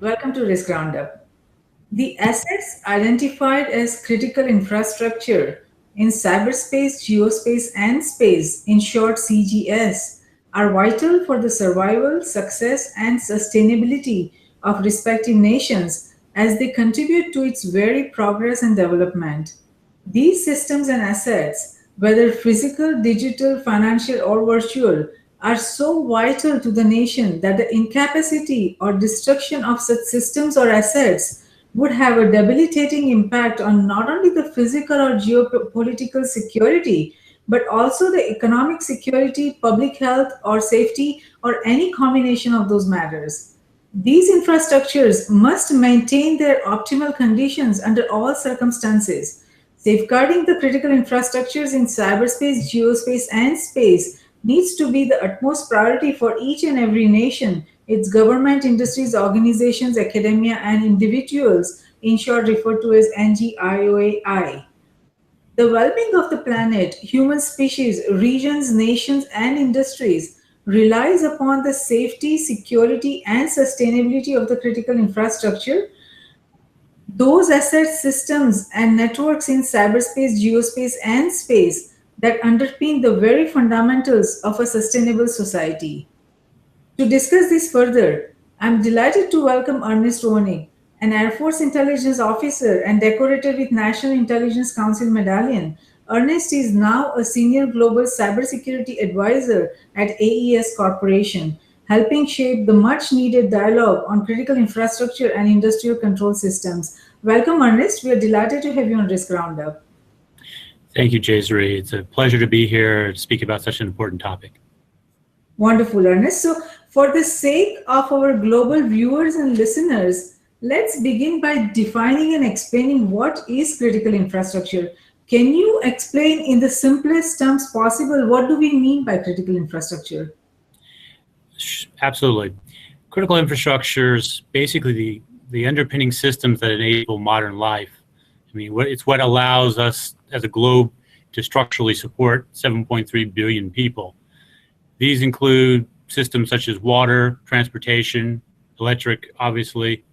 Welcome to Risk Roundup. The assets identified as critical infrastructure in cyberspace, geospace, and space, in short CGS, are vital for the survival, success, and sustainability of respective nations as they contribute to its very progress and development. These systems and assets, whether physical, digital, financial, or virtual, are so vital to the nation that the incapacity or destruction of such systems or assets would have a debilitating impact on not only the physical or geopolitical security, but also the economic security, public health, or safety, or any combination of those matters. These infrastructures must maintain their optimal conditions under all circumstances. Safeguarding the critical infrastructures in cyberspace, geospace, and space needs to be the utmost priority for each and every nation, its government, industries, organizations, academia, and individuals, in short referred to as NGIOAI. The well-being of the planet, human species, regions, nations, and industries relies upon the safety, security, and sustainability of the critical infrastructure. Those assets, systems, and networks in cyberspace, geospace, and space that underpin the very fundamentals of a sustainable society. To discuss this further, I'm delighted to welcome Ernest Wohnig, an Air Force intelligence officer and decorated with National Intelligence Council medallion. Ernest is now a senior global cybersecurity advisor at AES Corporation, helping shape the much needed dialogue on critical infrastructure and industrial control systems. Welcome, Ernest. We are delighted to have you on Risk Roundup. Thank you, Jayshree. It's a pleasure to be here to speak about such an important topic. Wonderful, Ernest. So, for the sake of our global viewers and listeners, let's begin by defining and explaining what is critical infrastructure. Can you explain in the simplest terms possible what do we mean by critical infrastructure? Absolutely. Critical infrastructure is basically the underpinning systems that enable modern life. I mean, it's what allows us as a globe to structurally support 7.3 billion people. These include systems such as water, transportation, electric, obviously,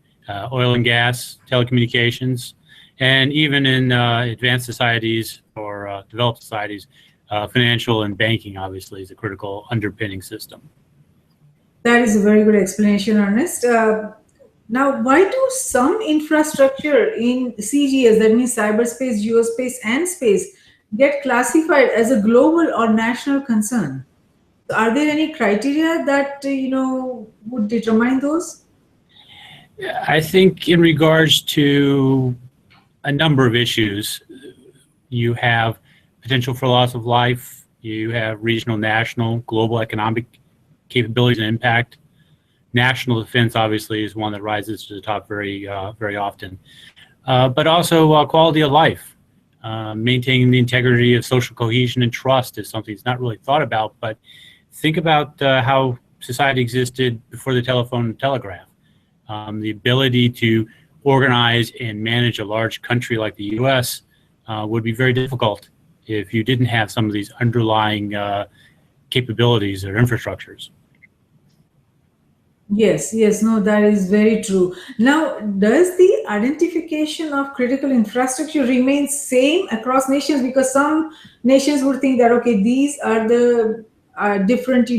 oil and gas, telecommunications, and even in advanced societies or developed societies, financial and banking, obviously, is a critical underpinning system. That is a very good explanation, Ernest. Now, why do some infrastructure in CGS, that means cyberspace, geospace, and space, get classified as a global or national concern? Are there any criteria that would determine those? I think in regards to a number of issues, you have potential for loss of life, you have regional, national, global economic capabilities and impact. National defense obviously is one that rises to the top very often, but also quality of life. Maintaining the integrity of social cohesion and trust is something that's not really thought about, but think about how society existed before the telephone and telegraph. The ability to organize and manage a large country like the US would be very difficult if you didn't have some of these underlying capabilities or infrastructures. Yes, no, that is very true. Now, does the identification of critical infrastructure remain same across nations? Because some nations would think that, okay, these are the different,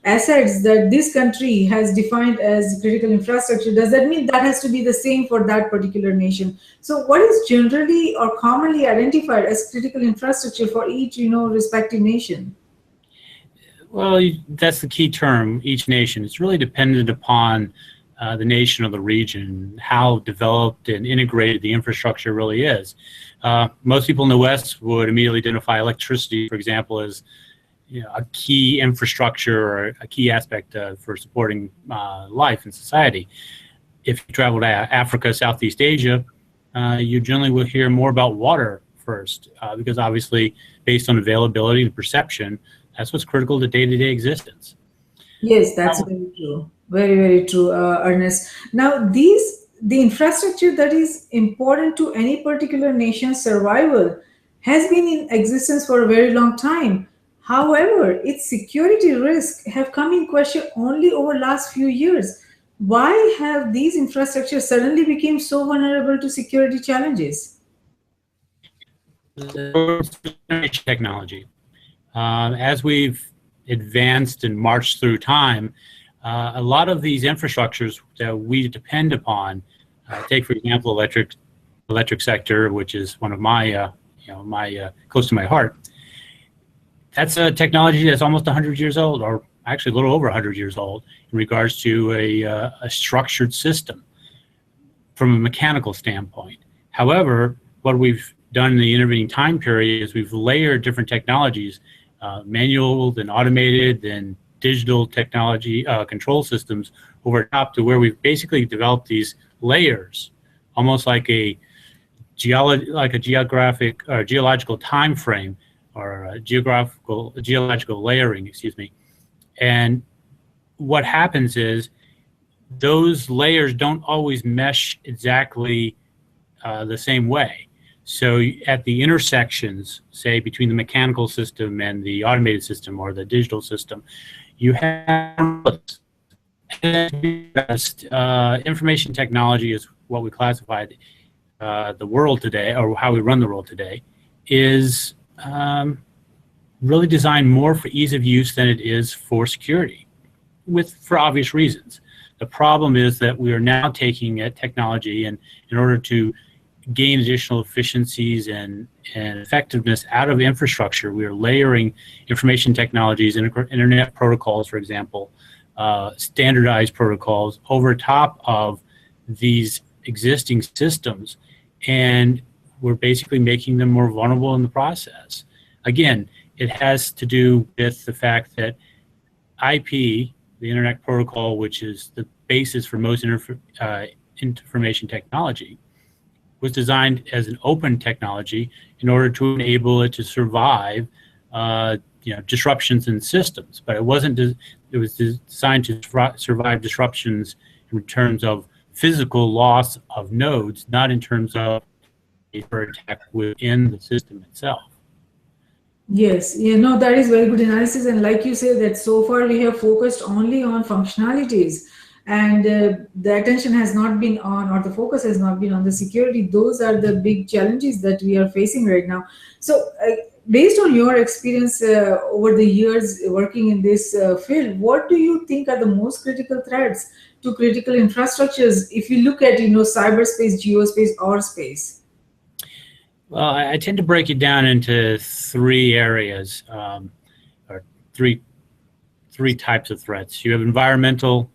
assets that this country has defined as critical infrastructure. Does that mean that has to be the same for that particular nation? So, what is generally or commonly identified as critical infrastructure for each, respective nation? Well, that's the key term, each nation. It's really dependent upon the nation or the region, how developed and integrated the infrastructure really is. Most people in the West would immediately identify electricity, for example, as a key infrastructure or a key aspect for supporting life in society. If you travel to Africa, Southeast Asia, you generally will hear more about water first, because obviously based on availability and perception, that's what's critical to day-to-day existence. Yes, that's very true. Very, very true, Ernest. Now, the infrastructure that is important to any particular nation's survival has been in existence for a very long time. However, its security risks have come in question only over last few years. Why have these infrastructures suddenly become so vulnerable to security challenges? Information technology. As we've advanced and marched through time, a lot of these infrastructures that we depend upon, take for example electric sector, which is one of my close to my heart. That's a technology that's almost 100 years old, or actually a little over 100 years old, in regards to a structured system from a mechanical standpoint. However, what we've done in the intervening time period is we've layered different technologies, manual, then automated, then digital technology control systems over top, to where we've basically developed these layers, almost like a geographic or geological time frame, or a geological layering, excuse me. And what happens is those layers don't always mesh exactly the same way. So at the intersections, say between the mechanical system and the automated system or the digital system, you have information technology is what we classified the world today, or how we run the world today, is really designed more for ease of use than it is for security, for obvious reasons. The problem is that we are now taking technology, and in order to gain additional efficiencies and effectiveness out of infrastructure, we are layering information technologies, internet protocols, for example, standardized protocols over top of these existing systems, and we're basically making them more vulnerable in the process. Again, it has to do with the fact that IP, the Internet Protocol, which is the basis for most information technology, was designed as an open technology in order to enable it to survive disruptions in systems. But it wasn't. It was designed to survive disruptions in terms of physical loss of nodes, not in terms of a attack within the system itself. Yes, that is very good analysis. And like you say, that so far we have focused only on functionalities, and the attention has not been on, or the focus has not been on the security. Those are the big challenges that we are facing right now. So, based on your experience over the years working in this field, what do you think are the most critical threats to critical infrastructures if you look at, cyberspace, geospace, or space? Well, I tend to break it down into three areas, or three types of threats. You have environmental,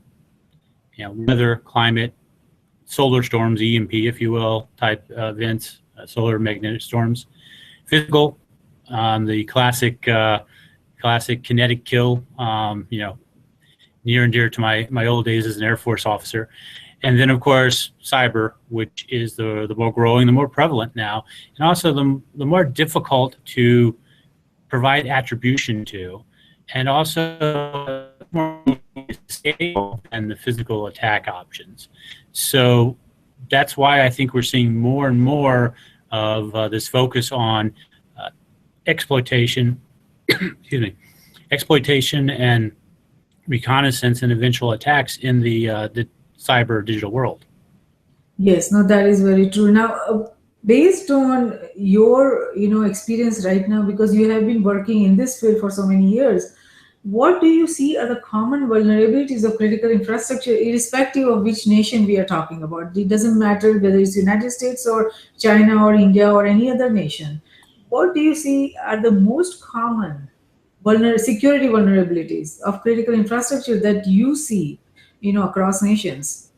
weather, climate, solar storms, EMP, if you will, type events, solar magnetic storms. Physical, the classic kinetic kill, near and dear to my old days as an Air Force officer. And then, of course, cyber, which is the more growing, the more prevalent now, and also the more difficult to provide attribution to, and also more stable than the physical attack options. So that's why I think we're seeing more and more of this focus on exploitation, excuse me, exploitation and reconnaissance and eventual attacks in the cyber digital world. Yes, no, that is very true. Now, based on your experience right now, because you have been working in this field for so many years, what do you see are the common vulnerabilities of critical infrastructure, irrespective of which nation we are talking about? It doesn't matter whether it's United States or China or India or any other nation. What do you see are the most common security vulnerabilities of critical infrastructure that you see, across nations?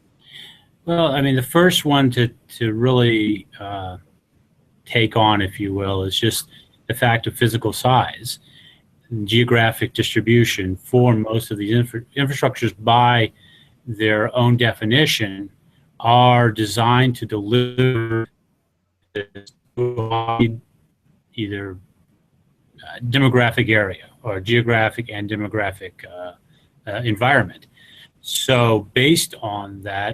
Well, I mean, the first one to really take on, if you will, is just the fact of physical size and geographic distribution. For most of these infrastructures, by their own definition, are designed to deliver either demographic area or geographic and demographic environment. So based on that,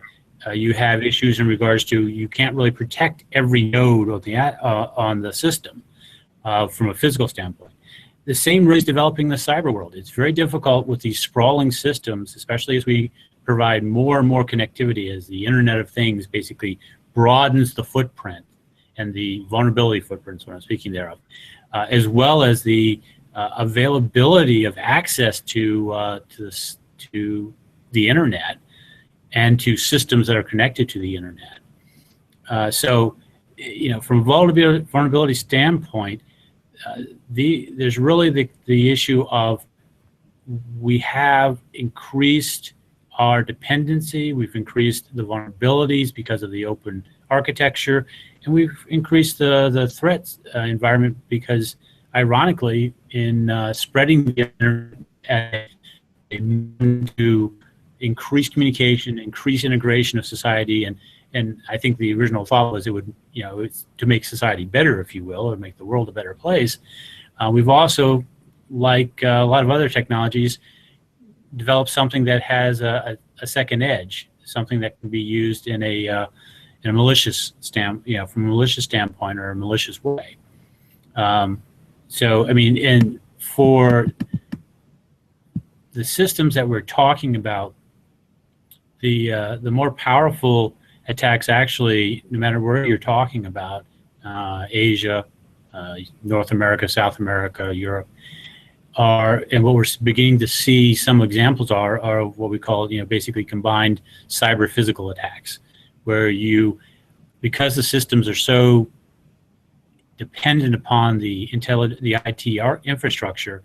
you have issues in regards to, you can't really protect every node on the system from a physical standpoint. The same really is developing the cyber world. It's very difficult with these sprawling systems, especially as we provide more and more connectivity as the Internet of Things basically broadens the footprint and the vulnerability footprints, what I'm speaking thereof, as well as the availability of access to the Internet and to systems that are connected to the Internet. So, from a vulnerability standpoint, there's really the issue of we have increased our dependency, we've increased the vulnerabilities because of the open architecture, and we've increased the threat environment because, ironically, in spreading the Internet to increase communication, increase integration of society, and I think the original thought was it would, it's to make society better, if you will, or make the world a better place. We've also, like a lot of other technologies, developed something that has a second edge, something that can be used in a malicious from a malicious standpoint or a malicious way. So, I mean, and for the systems that we're talking about, the more powerful attacks, actually, no matter where you're talking about, Asia, North America, South America, Europe, and what we're beginning to see some examples are what we call, basically combined cyber-physical attacks, where because the systems are so dependent upon the IT infrastructure,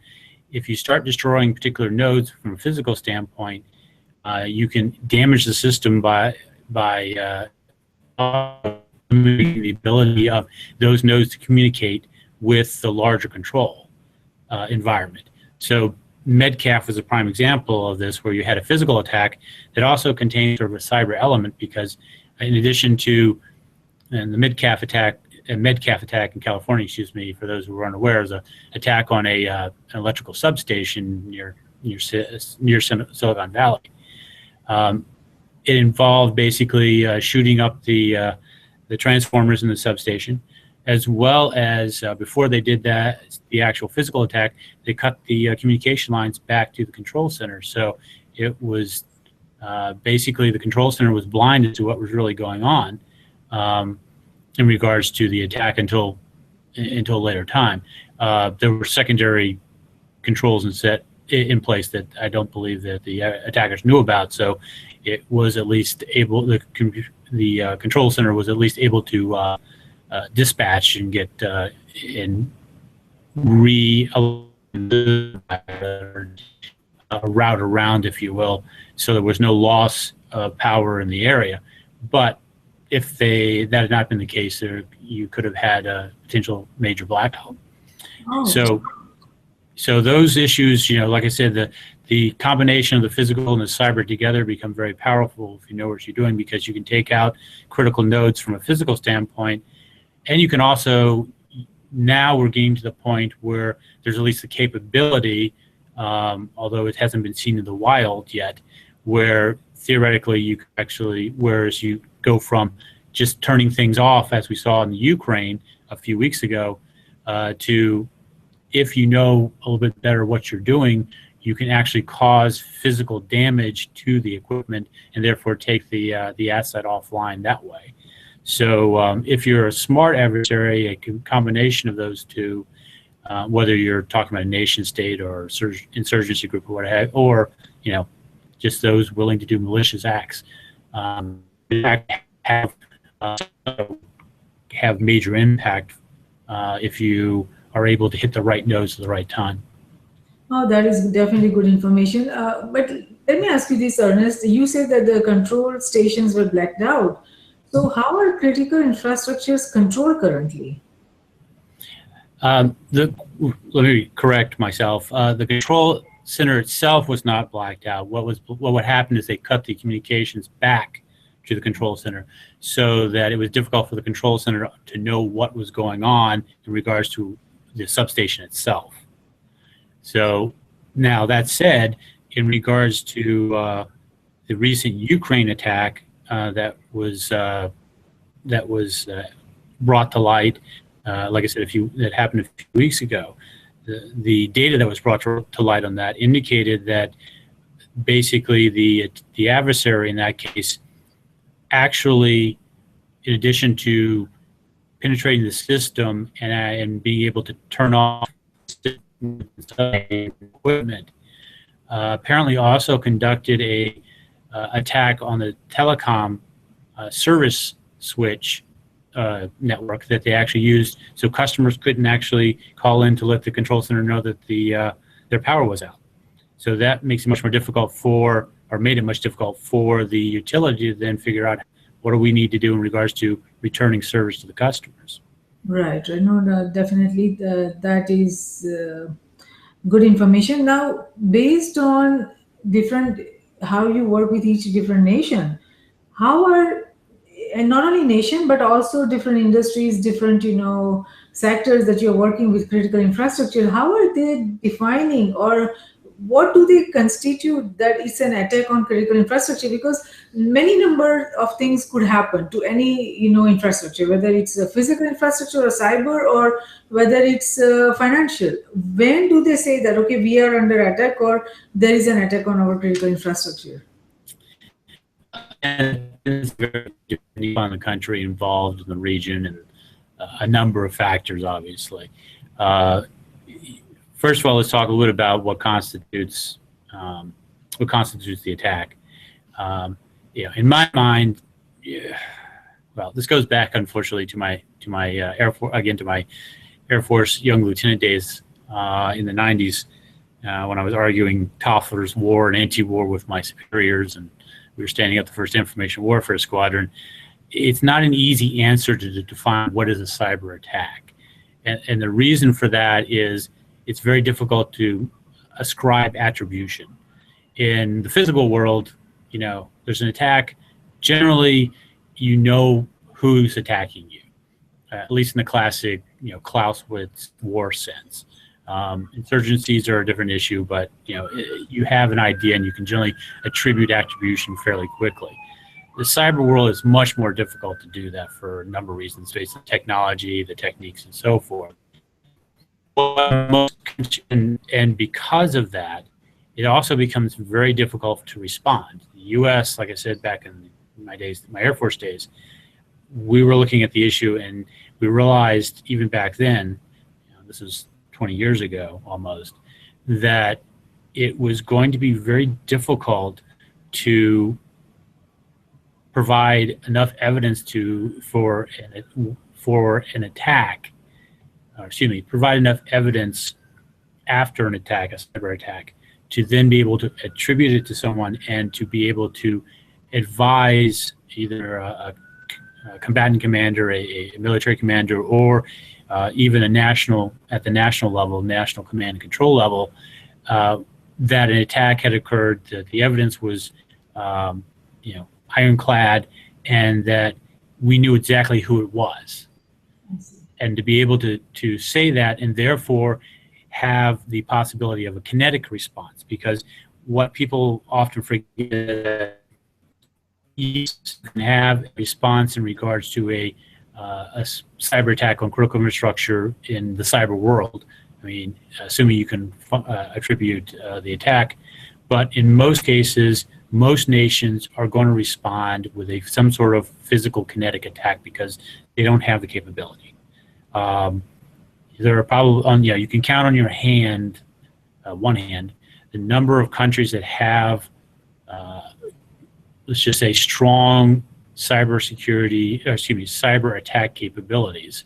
if you start destroying particular nodes from a physical standpoint, you can damage the system by limiting the ability of those nodes to communicate with the larger control environment. So Medcalf was a prime example of this, where you had a physical attack that also contained sort of a cyber element, because in addition to the Medcalf attack in California, for those who are unaware, is an attack on an electrical substation near Silicon Valley. It involved basically shooting up the transformers in the substation, as well as before they did that, the actual physical attack, they cut the communication lines back to the control center. So it was basically the control center was blinded to what was really going on in regards to the attack until a later time. There were secondary controls in place that I don't believe that the attackers knew about. So it was at least able, the control center was at least able to dispatch and get and route around, if you will, so there was no loss of power in the area. But if that had not been the case, you could have had a potential major blackout. Oh. So those issues, like I said, the combination of the physical and the cyber together become very powerful if you know what you're doing, because you can take out critical nodes from a physical standpoint, and you can also, now we're getting to the point where there's at least the capability, although it hasn't been seen in the wild yet, where theoretically you actually, whereas you go from just turning things off, as we saw in the Ukraine a few weeks ago, to, if you know a little bit better what you're doing, you can actually cause physical damage to the equipment and therefore take the asset offline that way. So if you're a smart adversary, a combination of those two, whether you're talking about a nation state or insurgency group or what have, or just those willing to do malicious acts, have major impact if you are able to hit the right nodes at the right time. Oh, that is definitely good information. But let me ask you this, Ernest. You said that the control stations were blacked out. So how are critical infrastructures controlled currently? Let me correct myself. The control center itself was not blacked out. What happened is they cut the communications back to the control center, so that it was difficult for the control center to know what was going on in regards to the substation itself. So now, that said, in regards to the recent Ukraine attack that was brought to light, like I said, that happened a few weeks ago, the data that was brought to light on that indicated that basically the adversary in that case actually, in addition to penetrating the system and being able to turn off equipment, apparently also conducted a attack on the telecom service switch network that they actually used, so customers couldn't actually call in to let the control center know that their power was out. So that makes it much more difficult made it much difficult for the utility to then figure out what do we need to do in regards to returning service to the customers. Right. I know that definitely that is good information. Now, based on different how you work with each different nation, how are, and not only nation but also different industries, different sectors that you're working with critical infrastructure, how are they defining, or what do they constitute that it's an attack on critical infrastructure? Because many number of things could happen to any infrastructure, whether it's a physical infrastructure or cyber, or whether it's financial. When do they say that, okay, we are under attack, or there is an attack on our critical infrastructure? And it's very depending on the country involved in the region and a number of factors, obviously. First of all, let's talk a little bit about what constitutes the attack. In my mind, well, this goes back, unfortunately, to my Air Force, again, to my Air Force young lieutenant days in the 90s, when I was arguing Toffler's war and anti-war with my superiors, and we were standing up the first information warfare squadron. It's not an easy answer to define what is a cyber attack. And the reason for that is it's very difficult to ascribe attribution. In the physical world, there's an attack. Generally, who's attacking you, at least in the classic, Clausewitz war sense. Insurgencies are a different issue, but you have an idea and you can generally attribute attribution fairly quickly. The cyber world is much more difficult to do that for a number of reasons, based on technology, the techniques, and so forth. And because of that, it also becomes very difficult to respond. The U.S., like I said, back in my Air Force days, we were looking at the issue and we realized even back then, this is 20 years ago almost, that it was going to be very difficult to provide enough evidence for an attack, provide enough evidence after an attack, a cyber attack, to then be able to attribute it to someone and to be able to advise either a combatant commander, a military commander, or even at the national level, national command and control level, that an attack had occurred, that the evidence was, ironclad, and that we knew exactly who it was. And to be able to say that, and therefore have the possibility of a kinetic response, because what people often forget, you can have a response in regards to a cyber attack on critical infrastructure in the cyber world. I mean, assuming you can attribute the attack, but in most cases, most nations are going to respond with some sort of physical kinetic attack because they don't have the capability. There are probably, you can count on your hand, one hand, the number of countries that have, let's just say, strong cyber attack capabilities,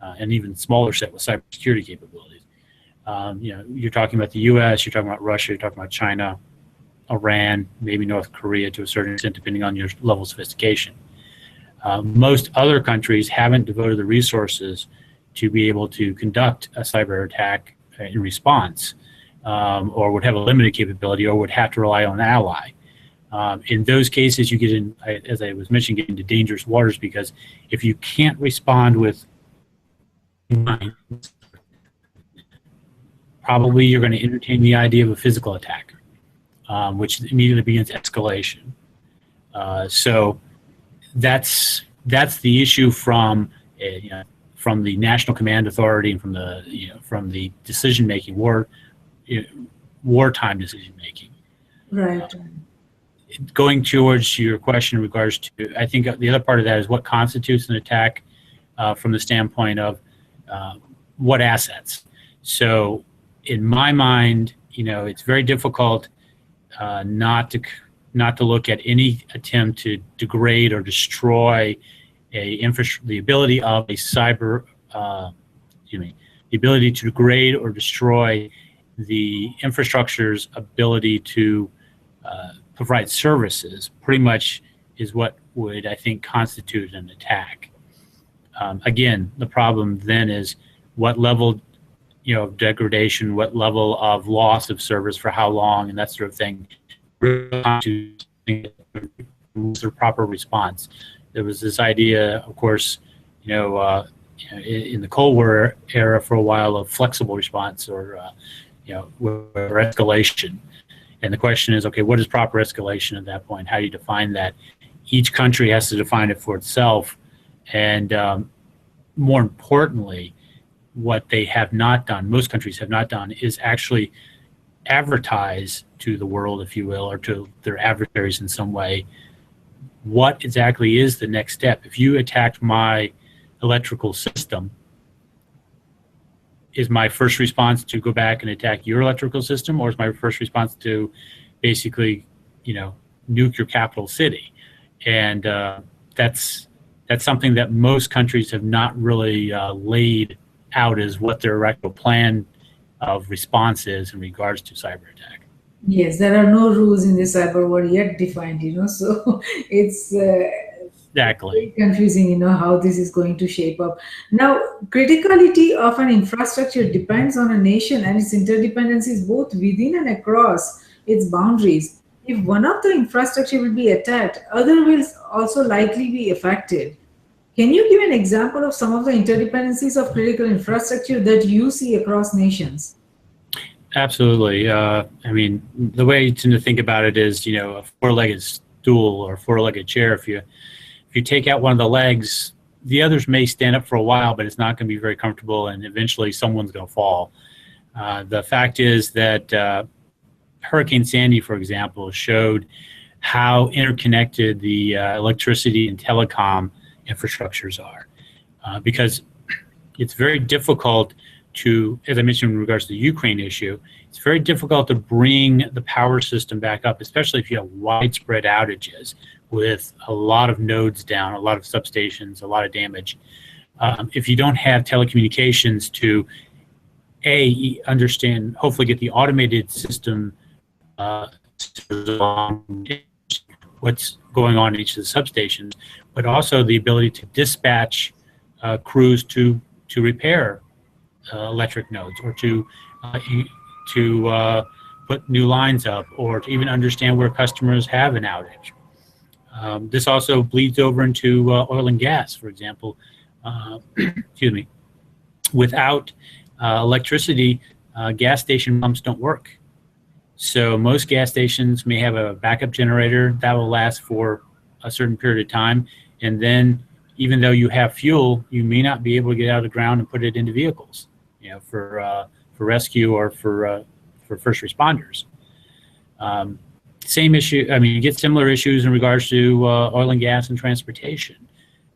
and even smaller set with cyber security capabilities. You're talking about the U.S., you're talking about Russia, you're talking about China, Iran, maybe North Korea to a certain extent, depending on your level of sophistication. Most other countries haven't devoted the resources to be able to conduct a cyber attack in response, or would have a limited capability, or would have to rely on an ally. In those cases, you get in, as I was mentioning, get into dangerous waters, because if you can't respond with mind, probably you're going to entertain the idea of a physical attack, which immediately begins escalation. So that's the issue from the National Command Authority and from the decision making, wartime decision making. Right. Going towards your question in regards to, I think the other part of that is what constitutes an attack from the standpoint of what assets. So in my mind, it's very difficult not to look at any attempt to degrade or destroy the ability of a cyber, the ability to degrade or destroy the infrastructure's ability to provide services pretty much is what would, I think, constitute an attack. Again, the problem then is what level of degradation, what level of loss of service for how long, and that sort of thing, to the proper response. There was this idea, of course, in the Cold War era for a while of flexible response or escalation. And the question is, okay, what is proper escalation at that point? How do you define that? Each country has to define it for itself. And more importantly, what they have not done, most countries have not done, is actually advertise to the world, if you will, or to their adversaries in some way, what exactly is the next step. If you attacked my electrical system, is my first response to go back and attack your electrical system, or is my first response to basically, nuke your capital city? And that's something that most countries have not really laid out as what their actual plan of response is in regards to cyber attack. Yes, there are no rules in the cyber war yet defined, so it's Exactly. confusing, how this is going to shape up. Now, criticality of an infrastructure depends on a nation and its interdependencies both within and across its boundaries. If one of the infrastructure will be attacked, other will also likely be affected. Can you give an example of some of the interdependencies of critical infrastructure that you see across nations? Absolutely. The way to think about it is, a four-legged stool or four-legged chair. If you take out one of the legs, the others may stand up for a while, but it's not going to be very comfortable, and eventually someone's going to fall. The fact is that Hurricane Sandy, for example, showed how interconnected the electricity and telecom infrastructures are, because it's very difficult to, as I mentioned in regards to the Ukraine issue, it's very difficult to bring the power system back up, especially if you have widespread outages with a lot of nodes down, a lot of substations, a lot of damage. If you don't have telecommunications to, understand, hopefully get the automated system what's going on in each of the substations, but also the ability to dispatch crews to repair electric nodes, or to put new lines up, or to even understand where customers have an outage. This also bleeds over into oil and gas, for example. Excuse me. Without electricity, gas station pumps don't work. So most gas stations may have a backup generator that will last for a certain period of time, and then even though you have fuel, you may not be able to get out of the ground and put it into vehicles, for rescue or for first responders. Same issue. You get similar issues in regards to oil and gas and transportation.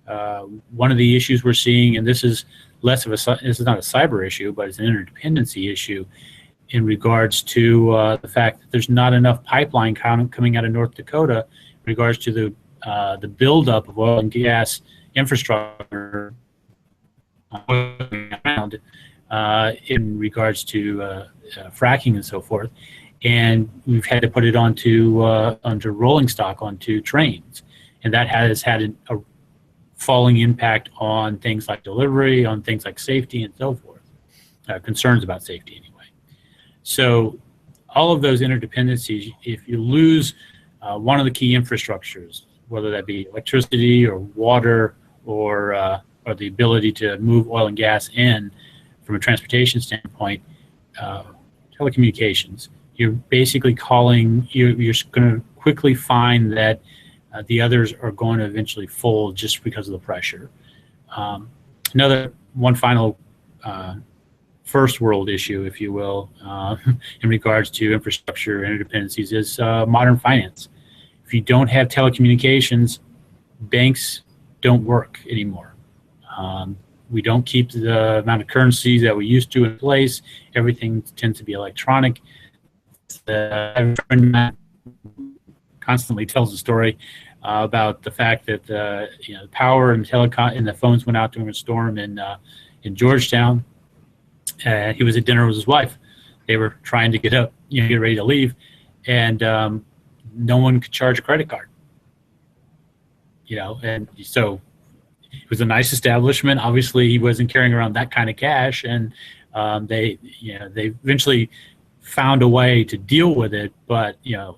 One of the issues we're seeing, and this is not a cyber issue, but it's an interdependency issue in regards to the fact that there's not enough pipeline coming out of North Dakota in regards to the buildup of oil and gas infrastructure around in regards to fracking and so forth. And we've had to put it onto rolling stock, onto trains. And that has had a falling impact on things like delivery, on things like safety and so forth, concerns about safety anyway. So all of those interdependencies, if you lose one of the key infrastructures, whether that be electricity or water or the ability to move oil and gas in from a transportation standpoint, telecommunications, you're basically you're going to quickly find that the others are going to eventually fold just because of the pressure. One final first world issue, if you will, in regards to infrastructure interdependencies is modern finance. If you don't have telecommunications, banks don't work anymore. We don't keep the amount of currency that we used to in place. Everything tends to be electronic. A friend of mine constantly tells a story about the fact that the power and telecom and the phones went out during a storm in Georgetown. He was at dinner with his wife. They were trying to get up, get ready to leave, and no one could charge a credit card. And so it was a nice establishment. Obviously, he wasn't carrying around that kind of cash, and they eventually found a way to deal with it. But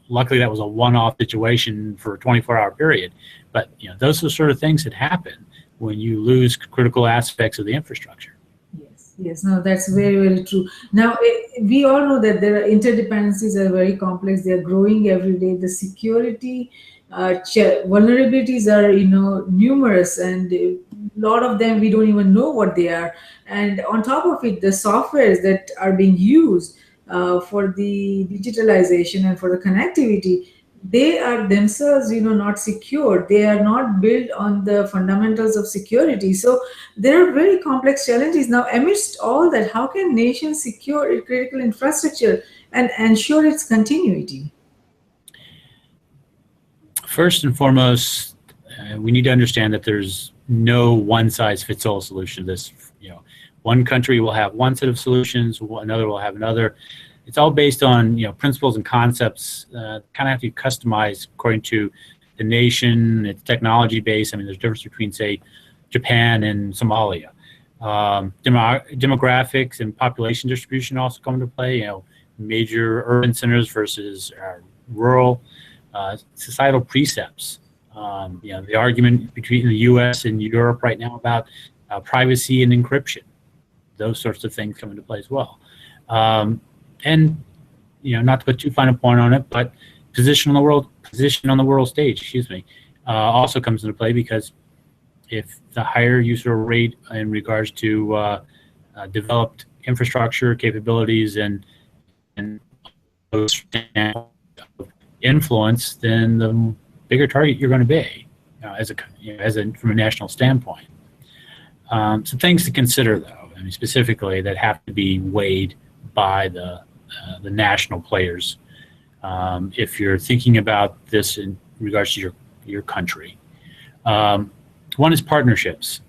luckily, that was a one-off situation for a 24-hour period. But those are the sort of things that happen when you lose critical aspects of the infrastructure. Yes, no, that's very, very true. Now, we all know that there are interdependencies are very complex. They are growing every day. The security vulnerabilities are, numerous, and a lot of them we don't even know what they are. And on top of it, the softwares that are being used for the digitalization and for the connectivity, they are themselves not secure. They are not built on the fundamentals of security. So there are very complex challenges. Now, amidst all that, how can nations secure critical infrastructure and ensure its continuity? First and foremost, we need to understand that there's no one-size-fits-all solution to this. One country will have one set of solutions, another will have another. It's all based on principles and concepts, kind of have to be customized according to the nation, its technology base. I mean, there's a difference between, say, Japan and Somalia. Demographics and population distribution also come into play. Major urban centers versus rural. Societal precepts. The argument between the U.S. and Europe right now about privacy and encryption. Those sorts of things come into play as well. And not to put too fine a point on it, but position on the world stage, also comes into play, because if the higher user rate in regards to developed infrastructure capabilities and influence, then the bigger target you're going to be from a national standpoint. Some things to consider, though. I mean, specifically, that have to be weighed by the national players. If you're thinking about this in regards to your country, one is partnerships,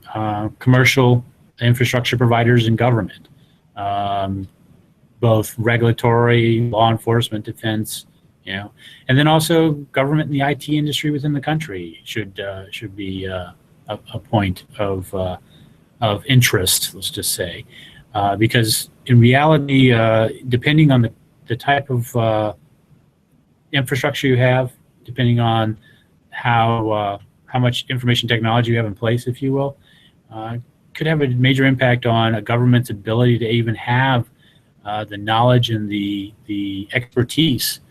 commercial infrastructure providers and government, both regulatory, law enforcement, defense, and then also government and the IT industry within the country should be a point of interest, let's just say, because in reality, depending on the type of infrastructure you have, depending on how much information technology you have in place, if you will, could have a major impact on a government's ability to even have the knowledge and the expertise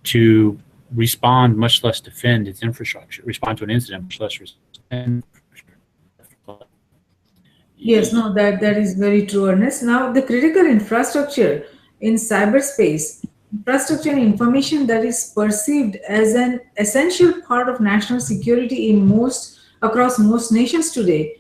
to respond, much less defend its infrastructure, respond to an incident, much less respond. Yes, no, that is very true, Ernest. Now, the critical infrastructure in cyberspace, infrastructure and information that is perceived as an essential part of national security across most nations today,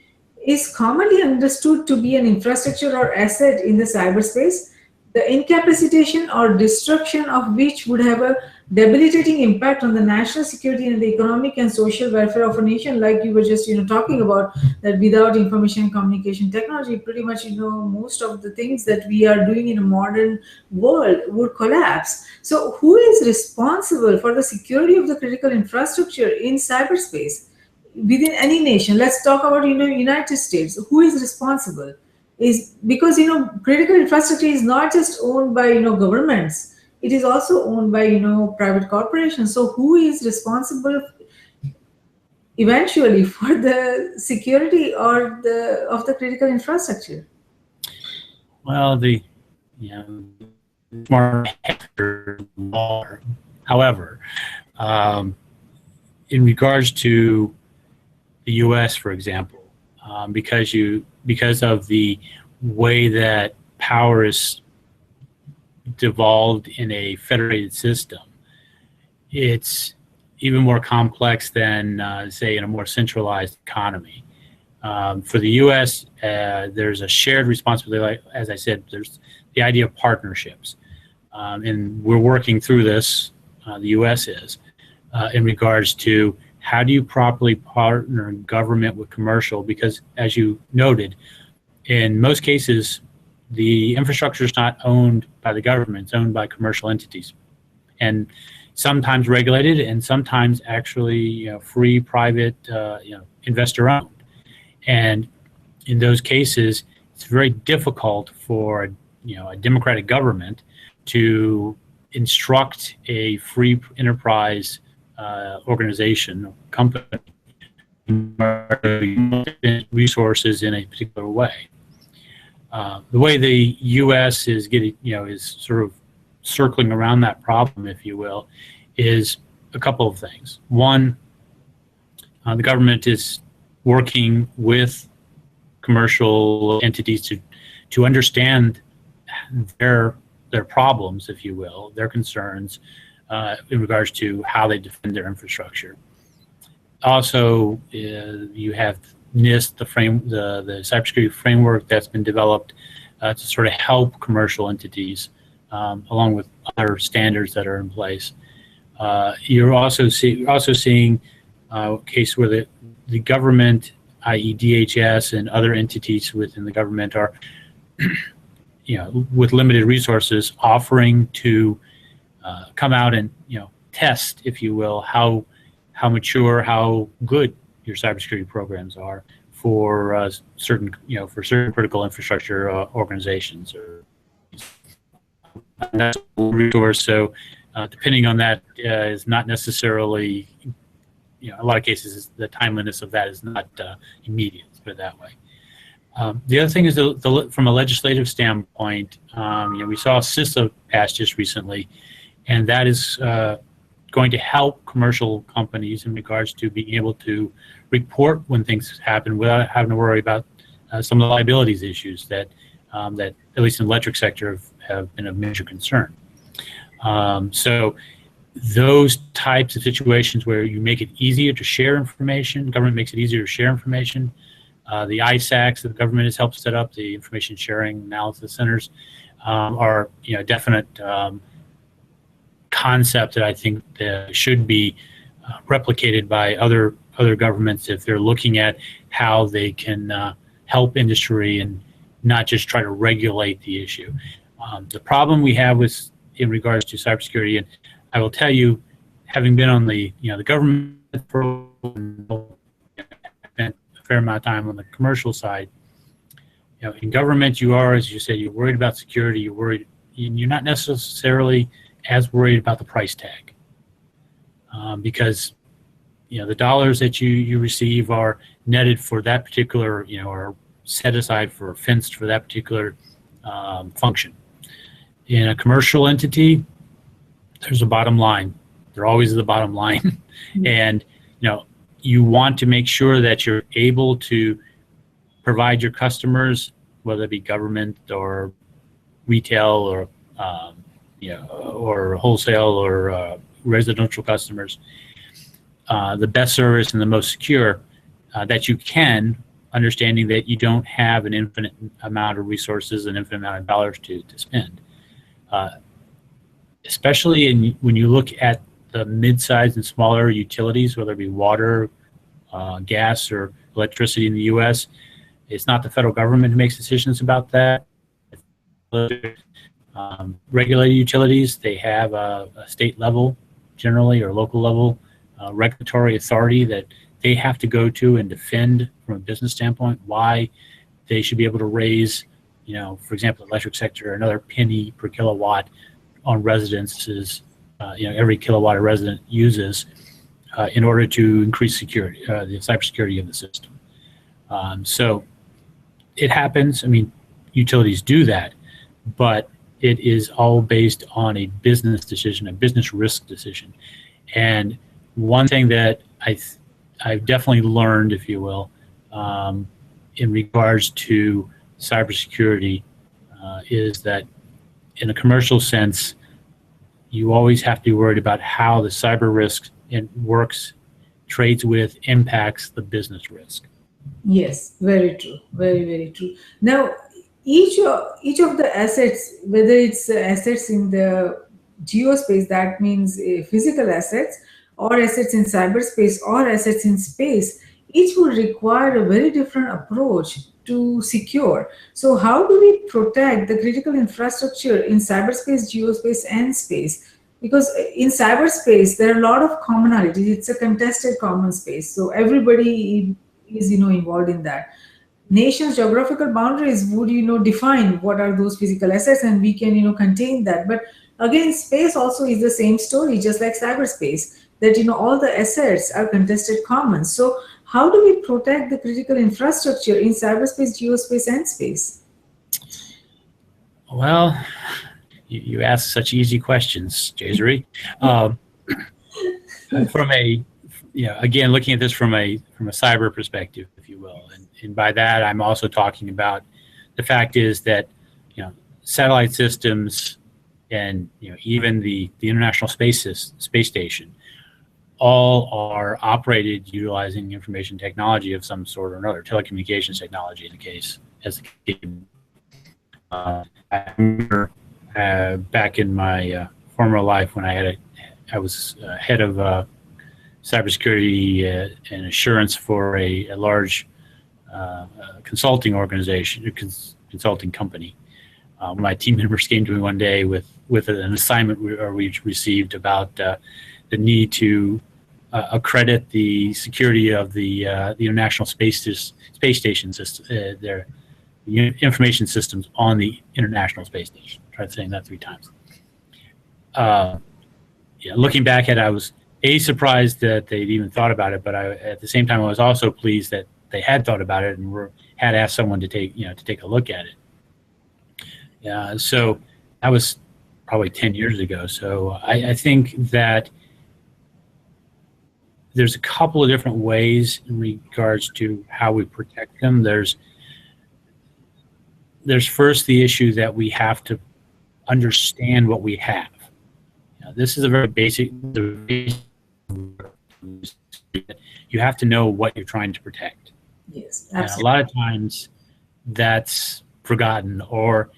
is commonly understood to be an infrastructure or asset in the cyberspace, the incapacitation or destruction of which would have a debilitating impact on the national security and the economic and social welfare of a nation. Like you were just talking about, that without information and communication technology, pretty much most of the things that we are doing in a modern world would collapse. So who is responsible for the security of the critical infrastructure in cyberspace within any nation? Let's talk about United States. Who is responsible? Is because critical infrastructure is not just owned by governments. It is also owned by private corporations. So who is responsible eventually for the security of the critical infrastructure? Well, more. However, in regards to the U.S., for example, because of the way that power is devolved in a federated system, it's even more complex than, say, in a more centralized economy. For the U.S., there's a shared responsibility. Like, as I said, there's the idea of partnerships. And we're working through this, the U.S. is, in regards to how do you properly partner government with commercial, because as you noted, in most cases, the infrastructure is not owned by the government, it's owned by commercial entities. And sometimes regulated and sometimes actually free, private, investor owned. And in those cases, it's very difficult for a democratic government to instruct a free enterprise organization, company, resources in a particular way. The way the U.S. is getting, is sort of circling around that problem, if you will, is a couple of things. One, the government is working with commercial entities to understand their problems, if you will, their concerns in regards to how they defend their infrastructure. Also, you have NIST, the cybersecurity framework that's been developed to sort of help commercial entities, along with other standards that are in place. You're also seeing a case where the government, i.e. DHS and other entities within the government are, with limited resources, offering to come out and test, if you will, how mature, how good your cybersecurity programs are for certain critical infrastructure organizations. And that's a resource. So depending on that is not necessarily, a lot of cases the timeliness of that is not immediate. Let's put it that way. The other thing is from a legislative standpoint, we saw CISA pass just recently, and that is going to help commercial companies in regards to being able to report when things happen without having to worry about some of the liabilities issues that at least in the electric sector have been of major concern. So those types of situations where you make it easier to share information, government makes it easier to share information. The ISACs that the government has helped set up, the information sharing analysis centers, are definite concept that I think should be replicated by other governments if they're looking at how they can help industry and not just try to regulate the issue. The problem we have in regards to cybersecurity, and I will tell you, having been on the government for spent a fair amount of time on the commercial side, in government you are, as you said, you're worried about security, you're not necessarily as worried about the price tag, because the dollars that you receive are netted for that particular, or set aside for fenced for that particular function. In a commercial entity, there's a bottom line. There always is a bottom line, and you want to make sure that you're able to provide your customers, whether it be government or retail or or wholesale or residential customers, the best service and the most secure that you can, understanding that you don't have an infinite amount of resources, an infinite amount of dollars to spend. Especially when you look at the mid-sized and smaller utilities, whether it be water, gas, or electricity in the U.S., it's not the federal government who makes decisions about that. Regulated utilities, they have a state level, generally, or local level regulatory authority that they have to go to and defend from a business standpoint why they should be able to raise, for example, the electric sector, another penny per kilowatt on residences, every kilowatt a resident uses in order to increase security, the cybersecurity of the system. So it happens. I mean, utilities do that, but it is all based on a business decision, a business risk decision. And one thing that I've definitely learned, if you will, in regards to cybersecurity, is that in a commercial sense, you always have to be worried about how the cyber risk works, trades with, impacts the business risk. Yes, very true. Very, very true. Now, each of the assets, whether it's assets in the geospace, that means physical assets, or assets in cyberspace, or assets in space, each will require a very different approach to secure. So, how do we protect the critical infrastructure in cyberspace, geospace, and space? Because in cyberspace, there are a lot of commonalities. It's a contested common space, so everybody is involved in that. Nations geographical boundaries would define what are those physical assets, and we can contain that. But again, space also is the same story, just like cyberspace, that all the assets are contested commons. So how do we protect the critical infrastructure in cyberspace, geospace, and space? Well, you ask such easy questions, Jayshree. From a again, looking at this from a cyber perspective, if you will, and by that I'm also talking about the fact is that satellite systems and even the International Space Station all are operated utilizing information technology of some sort or another, telecommunications technology in the case as the case. I remember back in my former life when I was head of cybersecurity and assurance for a large consulting organization, consulting company. My team members came to me one day with an assignment we received about the need to accredit the security of the International Space Station system, their information systems on the International Space Station. I tried saying that 3 times. Looking back at it, I was surprised that they'd even thought about it, but at the same time, I was also pleased that they had thought about it and had asked someone to take a look at it. So that was probably 10 years ago. So I think that there's a couple of different ways in regards to how we protect them. There's first the issue that we have to understand what we have. This is a very basic. You have to know what you're trying to protect. Yes, absolutely. And a lot of times that's forgotten, or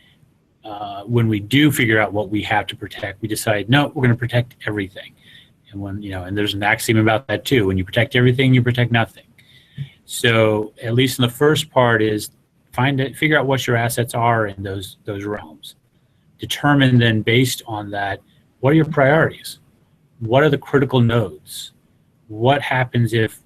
when we do figure out what we have to protect, we decide, no, we're going to protect everything. And when and there's an axiom about that too. When you protect everything, you protect nothing. So at least in the first part is figure out what your assets are in those realms. Determine then based on that, what are your priorities? What are the critical nodes? What happens if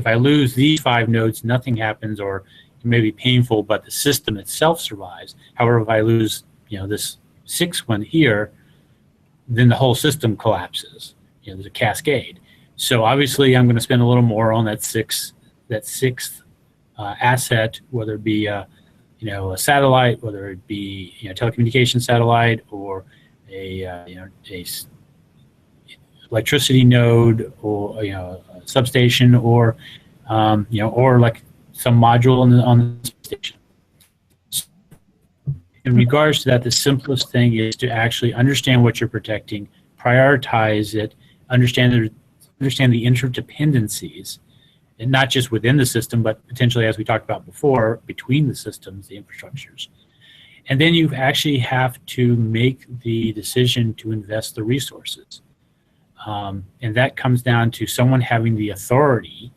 I lose these 5 nodes, nothing happens, or it may be painful, but the system itself survives. However, if I lose this 6th one here, then the whole system collapses. There's a cascade. So obviously, I'm going to spend a little more on that sixth asset, whether it be a satellite, whether it be telecommunication satellite, or a electricity node, or a substation, or or like some module on the station. In regards to that, the simplest thing is to actually understand what you're protecting, prioritize it, understand the interdependencies, and not just within the system, but potentially, as we talked about before, between the systems, the infrastructures. And then you actually have to make the decision to invest the resources. And that comes down to someone having the authority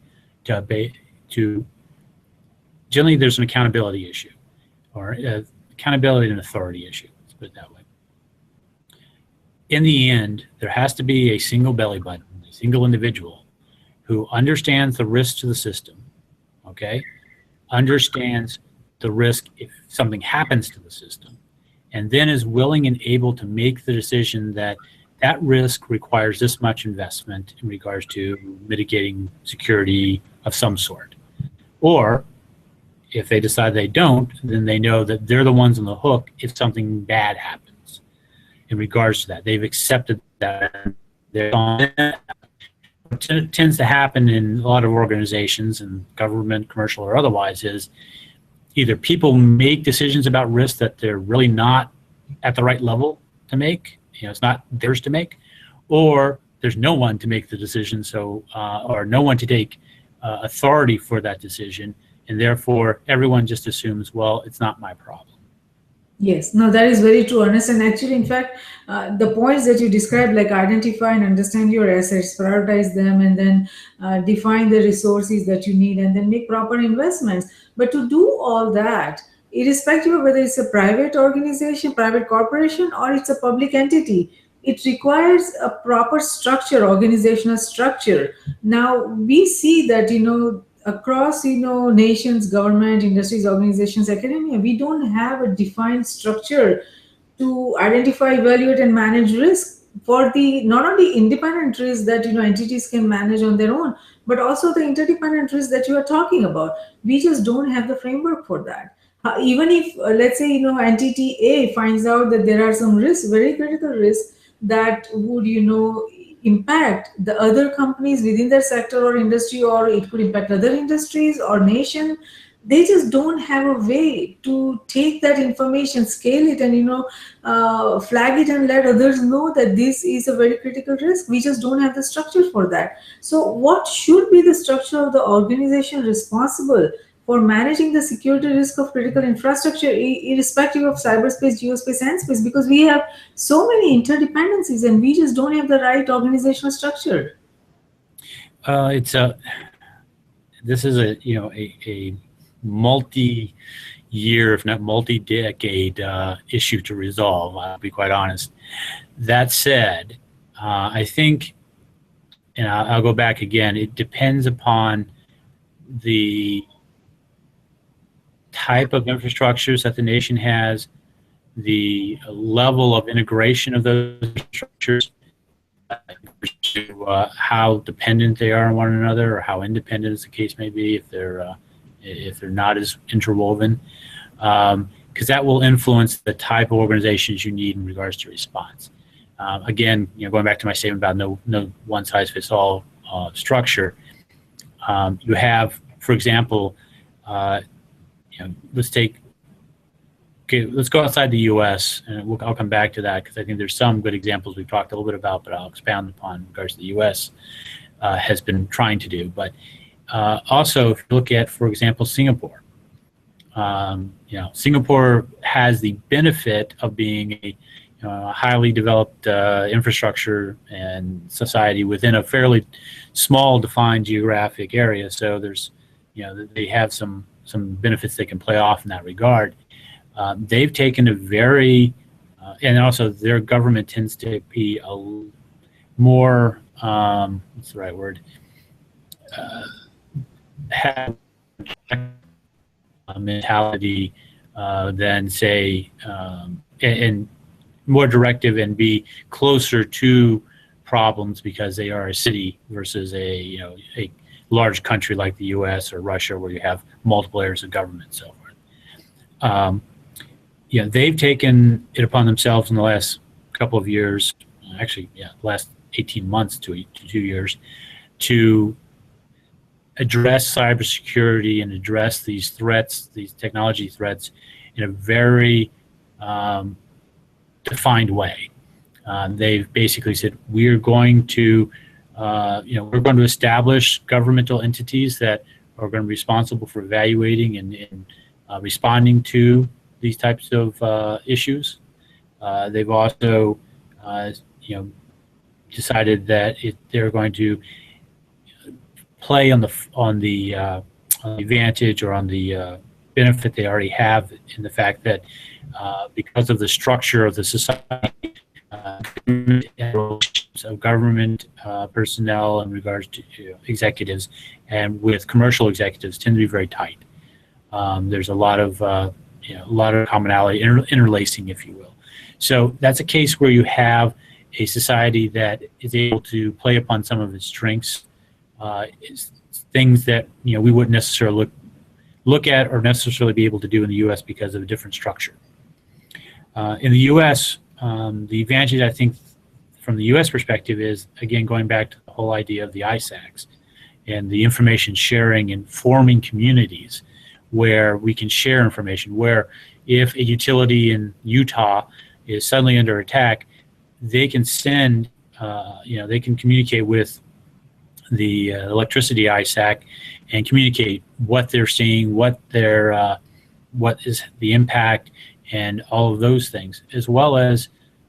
to generally there's an accountability issue, or accountability and authority issue, let's put it that way. In the end, there has to be a single belly button, a single individual who understands the risk to the system, okay? Understands the risk if something happens to the system, and then is willing and able to make the decision that that risk requires this much investment in regards to mitigating security of some sort. Or if they decide they don't, then they know that they're the ones on the hook if something bad happens in regards to that. They've accepted that. What tends to happen in a lot of organizations, and government, commercial or otherwise, is either people make decisions about risk that they're really not at the right level to make, it's not theirs to make, or there's no one to make the decision, so or no one to take authority for that decision, and therefore everyone just assumes, well, it's not my problem. Yes, no, that is very true, Ernest. And actually, in fact, the points that you described, like identify and understand your assets, prioritize them, and then define the resources that you need, and then make proper investments. But to do all that, irrespective of whether it's a private organization, private corporation, or it's a public entity, it requires a proper structure, organizational structure. Now, we see that, across nations, government, industries, organizations, academia, we don't have a defined structure to identify, evaluate, and manage risk for the not only independent risk that entities can manage on their own, but also the interdependent risk that you are talking about. We just don't have the framework for that. Even if let's say entity A finds out that there are some risks, very critical risks, that would impact the other companies within their sector or industry, or it could impact other industries or nation, they just don't have a way to take that information, scale it, and flag it and let others know that this is a very critical risk. We just don't have the structure for that. So what should be the structure of the organization responsible for managing the security risk of critical infrastructure, irrespective of cyberspace, geospace, and space? Because we have so many interdependencies and we just don't have the right organizational structure. This is a multi-year, if not multi-decade issue to resolve, I'll be quite honest. That said, I think, and I'll go back again, it depends upon the type of infrastructures that the nation has, the level of integration of those structures, how dependent they are on one another, or how independent, as the case may be, if they're not as interwoven, because that will influence the type of organizations you need in regards to response. Again, going back to my statement about no one-size-fits-all structure, you have, for example, let's go outside the U.S. and I'll come back to that because I think there's some good examples we've talked a little bit about, but I'll expound upon in regards to the U.S. Has been trying to do. But also, if you look at, for example, Singapore, Singapore has the benefit of being a highly developed infrastructure and society within a fairly small defined geographic area. So there's, they have some benefits they can play off in that regard. They've taken a very, and also their government tends to be a more, what's the right word? Have a mentality than say, and more directive and be closer to problems because they are a city versus a large country like the U.S. or Russia, where you have multiple areas of government and so forth. They've taken it upon themselves in the last couple of years, actually, last 18 months to 2 years, to address cybersecurity and address these threats, these technology threats, in a very defined way. They've basically said, we're going to establish governmental entities that are going to be responsible for evaluating and responding to these types of issues. They've also, decided that they're going to play on the advantage or on the benefit they already have in the fact that because of the structure of the society, of government personnel in regards to executives and with commercial executives tend to be very tight. There's a lot of commonality, interlacing, if you will. So that's a case where you have a society that is able to play upon some of its strengths, things that we wouldn't necessarily look at or necessarily be able to do in the U.S. because of a different structure. In the U.S., the advantage, I think, from the U.S. perspective is, again, going back to the whole idea of the ISACs and the information sharing and forming communities where we can share information, where if a utility in Utah is suddenly under attack, they can send, they can communicate with the electricity ISAC and communicate what they're seeing, what is the impact, and all of those things, as well as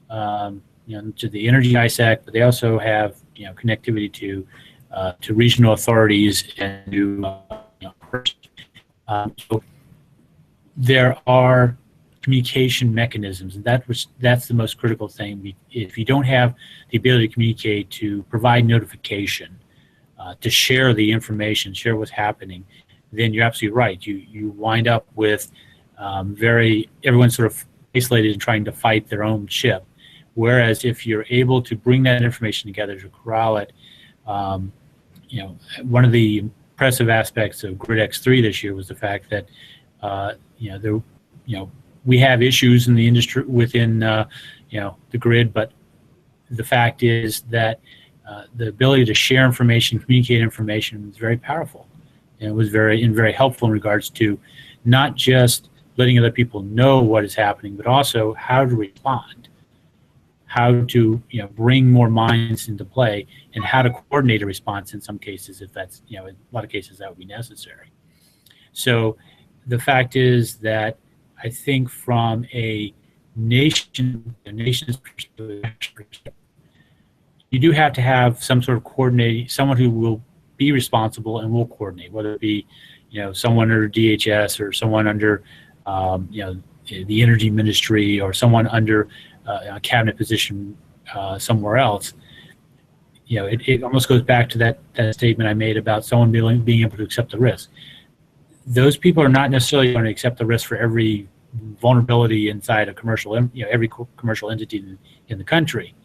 to the energy ISAC. But they also have connectivity to regional authorities and to so there are communication mechanisms, and that's the most critical thing. If you don't have the ability to communicate, to provide notification, to share the information, share what's happening, then you're absolutely right. You wind up with everyone's sort of isolated and trying to fight their own ship. Whereas if you're able to bring that information together, to corral it, one of the impressive aspects of Grid X3 this year was the fact that we have issues in the industry within the grid, but the fact is that the ability to share information, communicate information, was very powerful, and it was very helpful in regards to not just letting other people know what is happening, but also how to respond, how to bring more minds into play, and how to coordinate a response in some cases, if that's in a lot of cases that would be necessary. So the fact is that I think from a nation's perspective, you do have to have some sort of coordinating, someone who will be responsible and will coordinate, whether it be someone under DHS or someone under the energy ministry, or someone under a cabinet position somewhere else. It almost goes back to that statement I made about someone being able to accept the risk. Those people are not necessarily going to accept the risk for every vulnerability inside a commercial, every commercial entity in the country.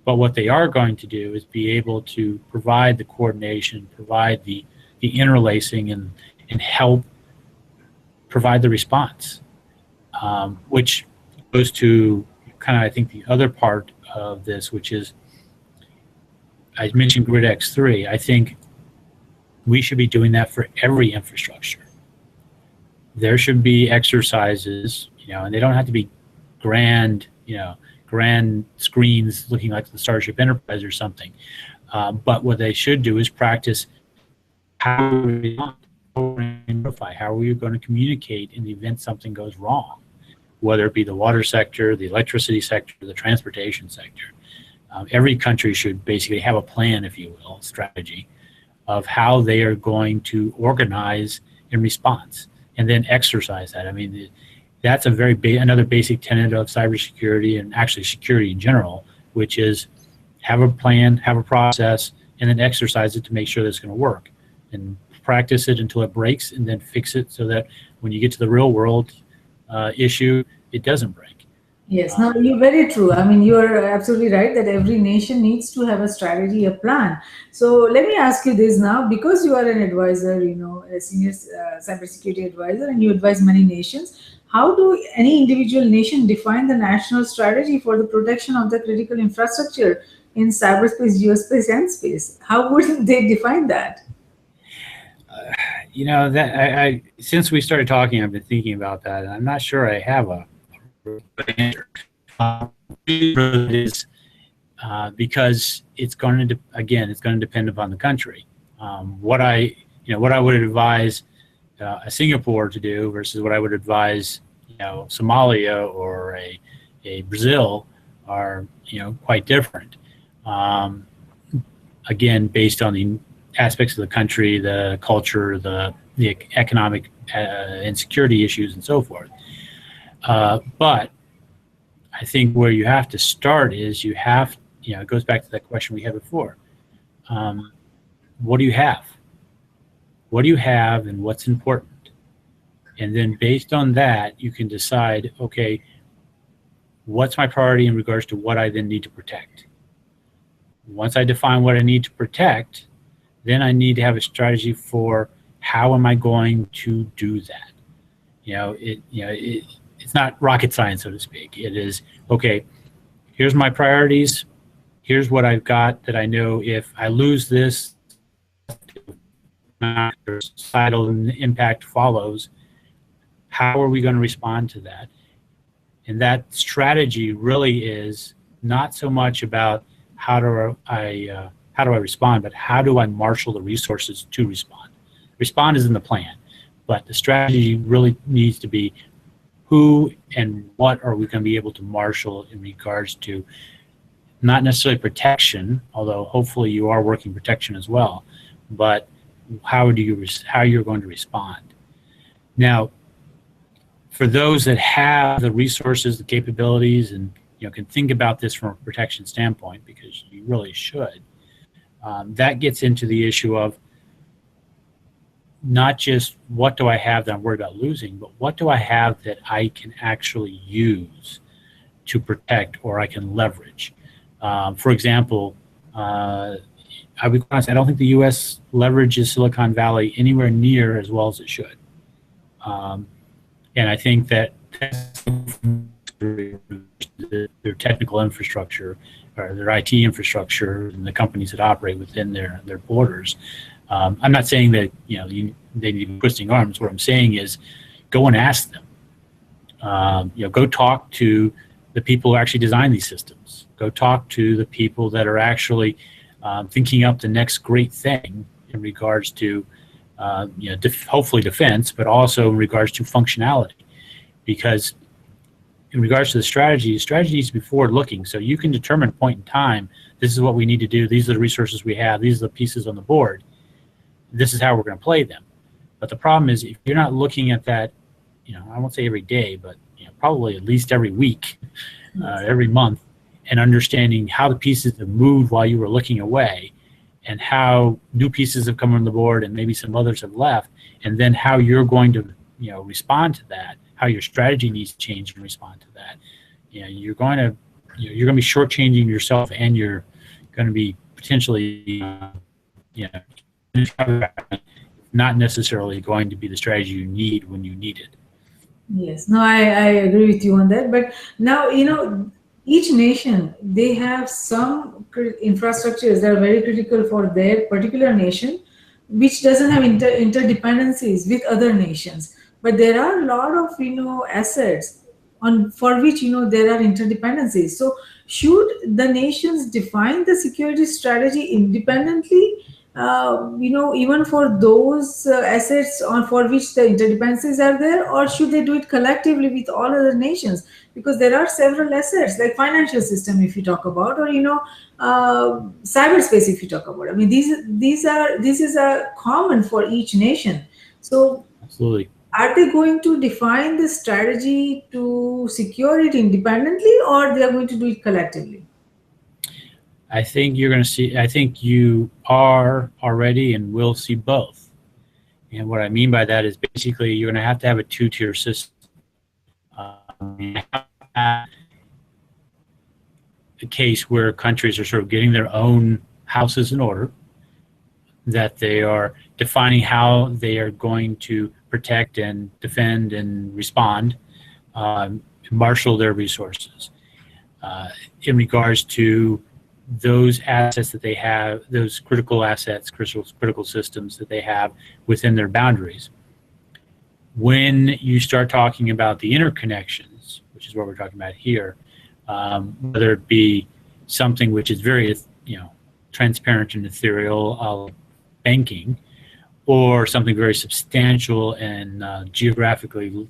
But what they are going to do is be able to provide the coordination, provide the interlacing, and help provide the response, which goes to kind of, I think, the other part of this, which is, I mentioned Grid X3. I think we should be doing that for every infrastructure. There should be exercises, and they don't have to be grand screens looking like the Starship Enterprise or something. But what they should do is practice how we notify, how are we going to communicate in the event something goes wrong, whether it be the water sector, the electricity sector, the transportation sector. Every country should basically have a plan, if you will, strategy of how they are going to organize in response, and then exercise that. I mean, that's another basic tenet of cybersecurity, and actually security in general, which is have a plan, have a process, and then exercise it to make sure that it's going to work, and practice it until it breaks, and then fix it so that when you get to the real world issue, it doesn't break. Yes, no, you're very true. I mean, you are absolutely right that every nation needs to have a strategy, a plan. So let me ask you this now, because you are an advisor, a senior cybersecurity advisor, and you advise many nations. How do any individual nation define the national strategy for the protection of the critical infrastructure in cyberspace, geospace, and space? How would they define that? That since we started talking, I've been thinking about that, and I'm not sure I have a answer. It is because it's going to depend upon the country. What I would advise a Singapore to do versus what I would advise Somalia or a Brazil are quite different. Again, based on the aspects of the country, the culture, the economic and security issues, and so forth. But I think where you have to start is it goes back to that question we had before. What do you have? What do you have, and what's important? And then based on that, you can decide, okay, what's my priority in regards to what I then need to protect? Once I define what I need to protect, then I need to have a strategy for how am I going to do that. It's not rocket science, so to speak. It is, okay, here's my priorities. Here's what I've got that I know if I lose this, societal impact follows. How are we going to respond to that? And that strategy really is not so much about how do I respond, but how do I marshal the resources to respond. Respond is in the plan, but the strategy really needs to be who and what are we going to be able to marshal in regards to not necessarily protection, although hopefully you are working protection as well, but how you're going to respond. Now, for those that have the resources, the capabilities, and can think about this from a protection standpoint, because you really should, that gets into the issue of not just what do I have that I'm worried about losing, but what do I have that I can actually use to protect or I can leverage. For example, I would honest, I don't think the U.S. leverages Silicon Valley anywhere near as well as it should. And I think that their technical infrastructure or their IT infrastructure and the companies that operate within their borders. I'm not saying that they need to be twisting arms. What I'm saying is, go and ask them. Go talk to the people who actually design these systems. Go talk to the people that are actually thinking up the next great thing in regards to hopefully defense, but also in regards to functionality. Because in regards to the strategy needs to be forward-looking. So you can determine a point in time, this is what we need to do, these are the resources we have, these are the pieces on the board, this is how we're going to play them. But the problem is, if you're not looking at that, I won't say every day, but probably at least every week, every month, and understanding how the pieces have moved while you were looking away, and how new pieces have come on the board and maybe some others have left, and then how you're going to respond to that, how your strategy needs to change and respond to that. You're going to be shortchanging yourself, and you're going to be potentially not necessarily going to be the strategy you need when you need it. Yes, no, I agree with you on that. But now, each nation, they have some infrastructures that are very critical for their particular nation, which doesn't have interdependencies with other nations. But there are a lot of, assets for which, there are interdependencies. So should the nations define the security strategy independently, even for those assets for which the interdependencies are there, or should they do it collectively with all other nations? Because there are several assets, like financial system, if you talk about, or cyberspace, if you talk about. I mean, this is a common for each nation. So absolutely, are they going to define the strategy to secure it independently, or they are going to do it collectively? I think you're going to see, I think you are already and will see both. And what I mean by that is basically you're going to have a two-tier system. A case where countries are sort of getting their own houses in order, that they are defining how they are going to protect and defend and respond, marshal their resources. In regards to those assets that they have, those critical assets, critical systems that they have within their boundaries. When you start talking about the interconnections, which is what we're talking about here, whether it be something which is very, transparent and ethereal, banking, or something very substantial and geographically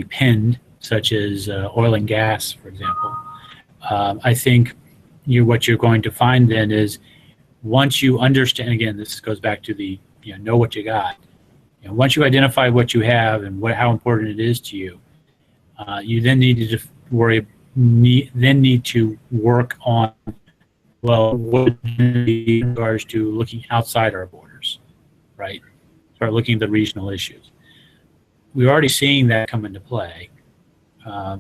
pinned, such as oil and gas, for example. I think what you're going to find then is, once you understand, again, this goes back to the know what you got. Once you identify what you have and how important it is to you, you then need to work on, well, what in regards to looking outside our borders, right? Start looking at the regional issues. We're already seeing that come into play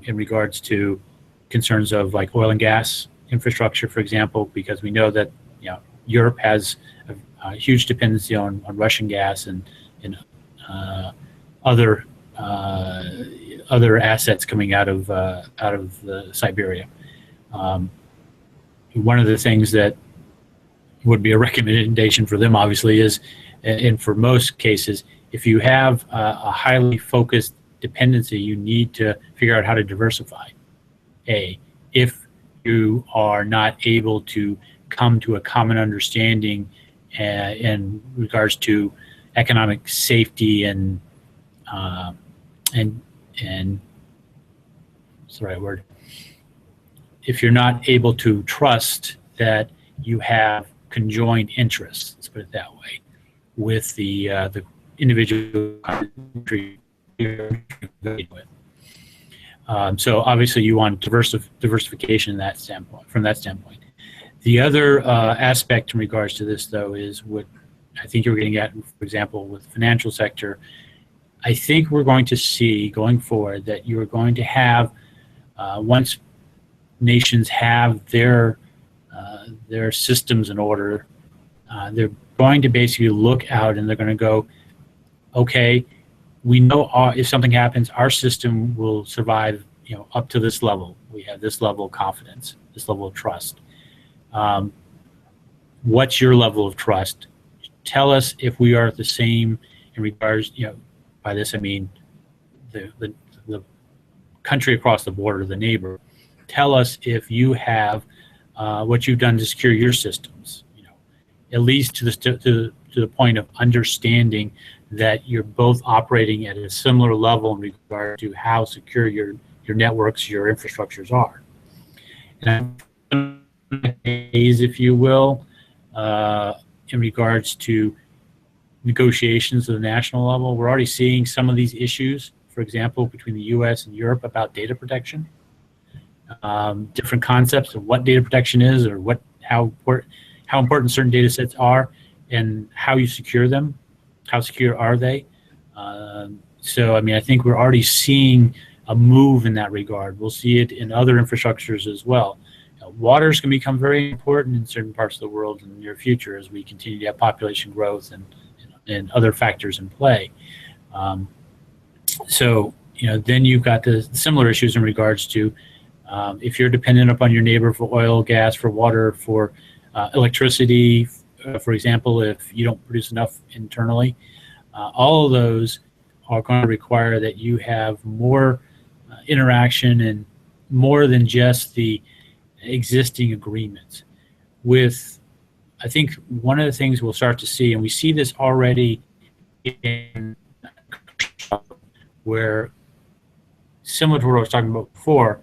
in regards to concerns of like oil and gas infrastructure, for example, because we know that Europe has a huge dependency on Russian gas and other assets coming out of Siberia. One of the things that would be a recommendation for them, obviously, is, and for most cases, if you have a highly focused dependency, you need to figure out how to diversify. If you are not able to come to a common understanding in regards to economic safety and what's the right word? If you're not able to trust that you have conjoined interests, let's put it that way, with the individual country you're with. So obviously you want diversification in that standpoint, from that standpoint. The other aspect in regards to this, though, is what I think you're getting at, for example, with the financial sector. I think we're going to see going forward that you're going to have, once nations have their systems in order, they're going to basically look out and they're going to go, okay, we know if something happens, our system will survive, up to this level. We have this level of confidence, this level of trust. What's your level of trust? Tell us if we are the same in regards, by this I mean the country across the border, the neighbor. Tell us if you have what you've done to secure your systems, at least to the point of understanding that you're both operating at a similar level in regard to how secure your networks, your infrastructures are. And if you will, in regards to negotiations at the national level, we're already seeing some of these issues, for example, between the US and Europe about data protection. Different concepts of what data protection is, or how important certain data sets are, and how you secure them. How secure are they? So, I think we're already seeing a move in that regard. We'll see it in other infrastructures as well. Waters can become very important in certain parts of the world in the near future as we continue to have population growth and other factors in play. So, then you've got the similar issues in regards to if you're dependent upon your neighbor for oil, gas, for water, for electricity, for example, if you don't produce enough internally, all of those are going to require that you have more interaction and more than just the existing agreements. I think one of the things we'll start to see, and we see this already in where, similar to what I was talking about before,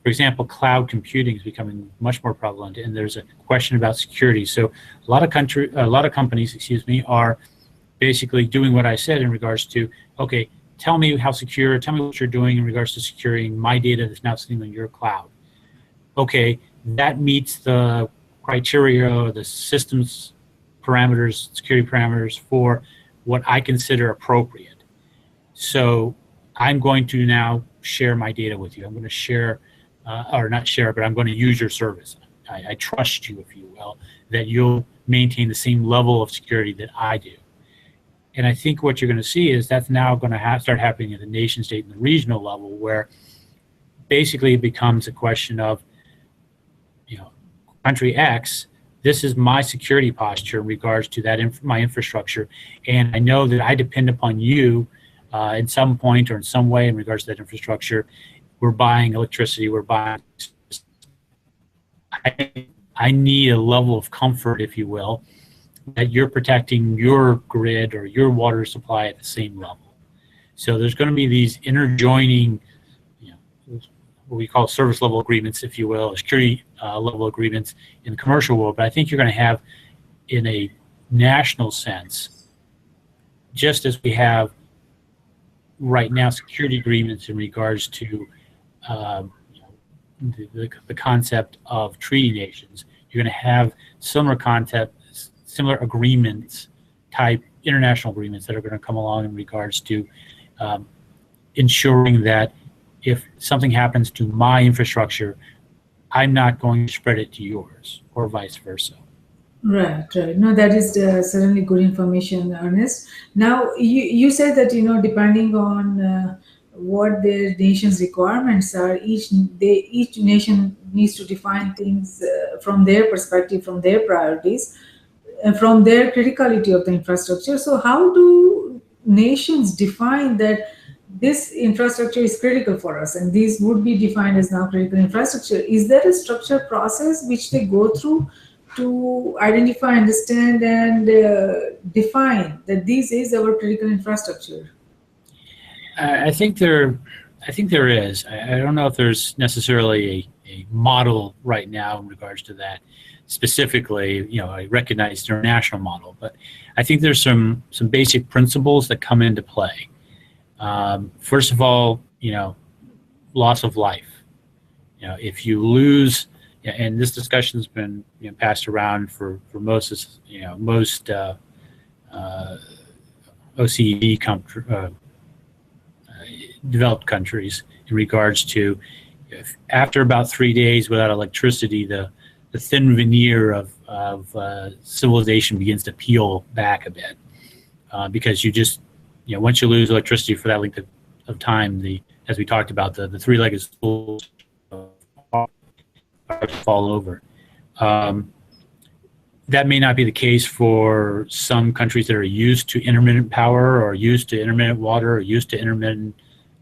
for example, cloud computing is becoming much more prevalent, and there's a question about security. So a lot of companies, are basically doing what I said in regards to, okay, tell me how secure, tell me what you're doing in regards to securing my data that's now sitting on your cloud. Okay, that meets the criteria or the systems parameters, security parameters for what I consider appropriate. So I'm going to now share my data with you. I'm going to share, or not share, but I'm going to use your service. I trust you, if you will, that you'll maintain the same level of security that I do. And I think what you're going to see is that's now going to start happening at the nation state and the regional level, where basically it becomes a question of, country X, this is my security posture in regards to that my infrastructure, and I know that I depend upon you in some point or in some way in regards to that infrastructure. We're buying electricity, we're buying. I need a level of comfort, if you will, that you're protecting your grid or your water supply at the same level. So there's going to be these interjoining, what we call service level agreements, if you will, security level agreements in the commercial world. But I think you're going to have, in a national sense, just as we have right now security agreements in regards to the concept of treaty nations, you're going to have similar agreements, type international agreements that are going to come along in regards to ensuring that if something happens to my infrastructure, I'm not going to spread it to yours, or vice versa. Right, right. No, that is certainly good information, Ernest. Now, you said that, depending on what their nation's requirements are, each nation needs to define things from their perspective, from their priorities, from their criticality of the infrastructure. So how do nations define that this infrastructure is critical for us and these would be defined as now critical infrastructure? Is there a structured process which they go through to identify, understand, and define that this is our critical infrastructure? I think there is. I don't know if there's necessarily a model right now in regards to that specifically. I recognize the international model, but I think there's some basic principles that come into play. First of all, loss of life. If you lose, and this discussion's been passed around for most OECD developed countries in regards to after about 3 days without electricity, the thin veneer of civilization begins to peel back a bit because you just once you lose electricity for that length of time, as we talked about, the three-legged stools fall over. That may not be the case for some countries that are used to intermittent power or used to intermittent water or used to intermittent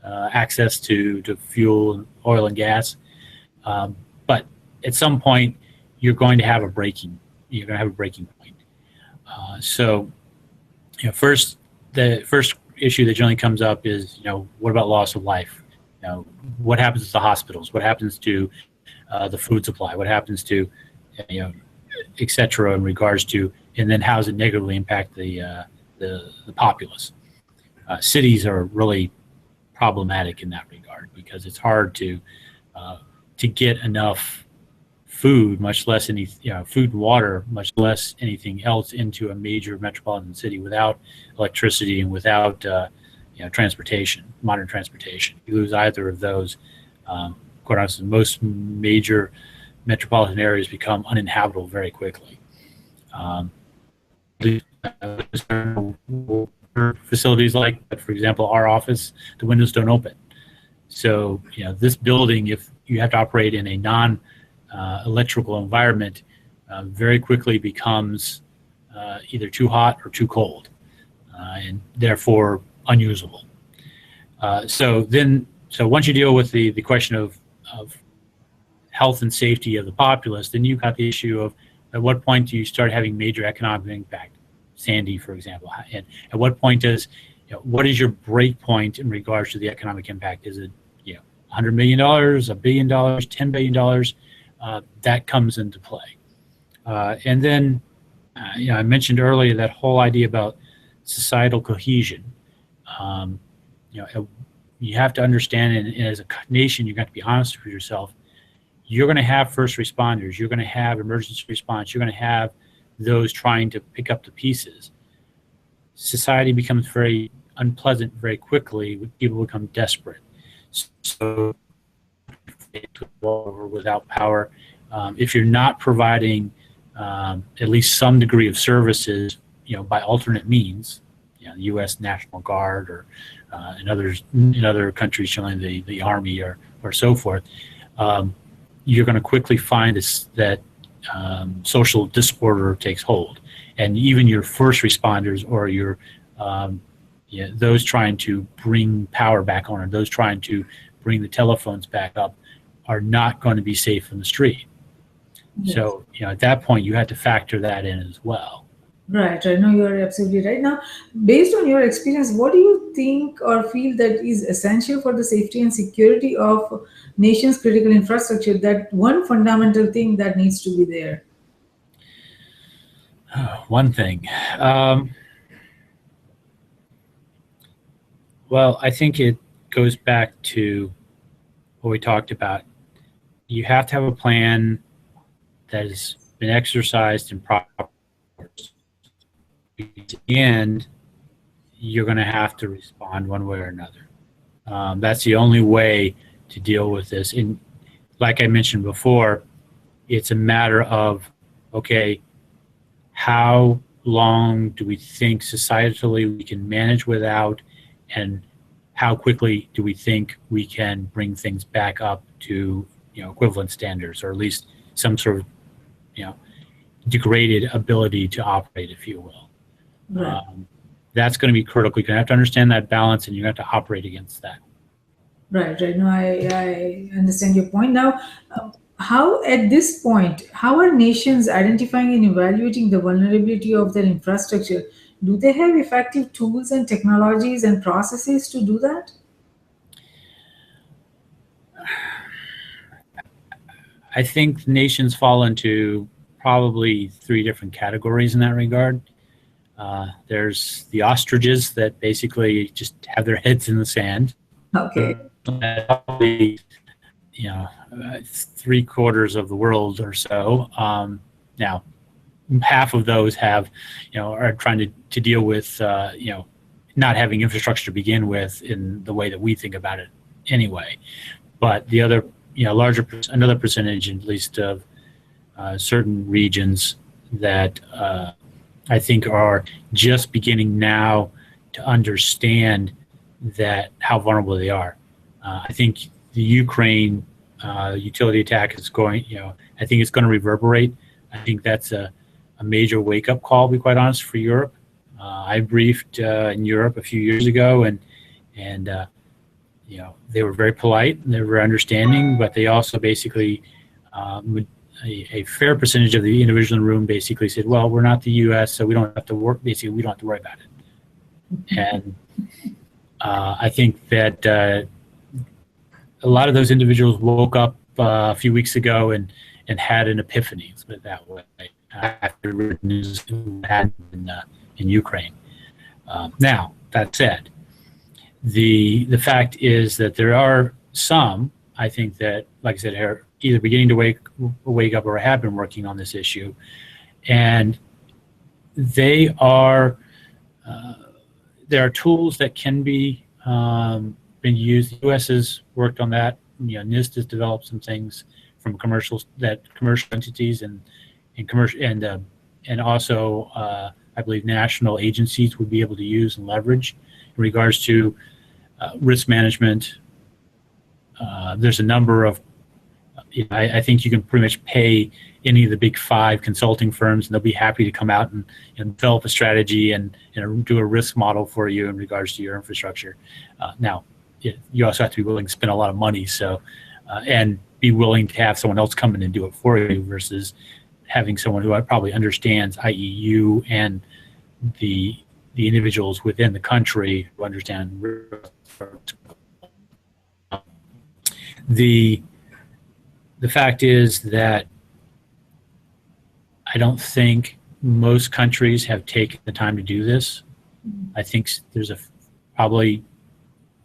access to fuel, oil, and gas. But at some point, you're going to have a breaking. You're going to have a breaking point. So, the first issue that generally comes up is, what about loss of life? What happens to the hospitals? What happens to the food supply? What happens to, et cetera, in regards to, and then how does it negatively impact the populace? Cities are really problematic in that regard because it's hard to get enough food, much less any food and water, much less anything else into a major metropolitan city without electricity and without transportation, modern transportation. You lose either of those, quite honestly, most major metropolitan areas become uninhabitable very quickly. Facilities like, for example, our office, the windows don't open. So, this building, if you have to operate in a non-electrical environment, very quickly becomes either too hot or too cold, and therefore unusable. So once you deal with the question of health and safety of the populace, then you've got the issue of at what point do you start having major economic impact? Sandy, for example, and at what point what is your break point in regards to the economic impact? Is it $100 million, $1 billion, $10 billion? That comes into play. And then I mentioned earlier that whole idea about societal cohesion. You have to understand, and as a nation, you've got to be honest with yourself. You're going to have first responders. You're going to have emergency response. You're going to have those trying to pick up the pieces. Society becomes very unpleasant very quickly. People become desperate. So without power, if you're not providing at least some degree of services, by alternate means, U.S. National Guard or in other countries, generally the Army or so forth, you're going to quickly find that social disorder takes hold, and even your first responders or your those trying to bring power back on, or those trying to bring the telephones back up, are not going to be safe in the street. Yes. So at that point, you have to factor that in as well. Right. I know you're absolutely right. Now, based on your experience, what do you think or feel that is essential for the safety and security of nation's critical infrastructure? That one fundamental thing that needs to be there. One thing. Well, I think it goes back to what we talked about. You have to have a plan that has been exercised in proper. And you're going to have to respond one way or another. That's the only way to deal with this. And like I mentioned before, it's a matter of, okay, how long do we think societally we can manage without, and how quickly do we think we can bring things back up to equivalent standards, or at least some sort of degraded ability to operate, if you will. Right. that's going to be critical. You're going to have to understand that balance, and you have to operate against that. Right, right. No, I understand your point. Now, how at this point, how are nations identifying and evaluating the vulnerability of their infrastructure? Do they have effective tools and technologies and processes to do that? I think nations fall into probably three different categories in that regard. There's the ostriches that basically just have their heads in the sand. Okay. Probably, three-quarters of the world or so. Now, half of those have, are trying to deal with, not having infrastructure to begin with in the way that we think about it anyway. But the other, another percentage at least of certain regions that I think are just beginning now to understand that how vulnerable they are. I think the Ukraine utility attack is going, I think it's going to reverberate. I think that's a major wake-up call, to be quite honest, for Europe. I briefed in Europe a few years ago, and they were very polite and they were understanding, but they also basically, a fair percentage of the individuals in the room basically said, well, we're not the U.S., so we don't have to work, basically, we don't have to worry about it. And I think that a lot of those individuals woke up a few weeks ago and had an epiphany, let's put it that way, after the news had in Ukraine. Now, that said, the fact is that there are some, I think that, like I said, are either beginning to wake up or have been working on this issue, and they are there are tools that can be been used. The U.S. has worked on that. NIST has developed some things from commercial entities and commercial and also I believe national agencies would be able to use and leverage in regards to risk management. There's a number of, I think you can pretty much pay any of the big 5 consulting firms, and they'll be happy to come out and develop a strategy and do a risk model for you in regards to your infrastructure. Now, you also have to be willing to spend a lot of money, so and be willing to have someone else come in and do it for you versus having someone who probably understands, i.e. you and the individuals within the country who understand the fact is that I don't think most countries have taken the time to do this. I think there's probably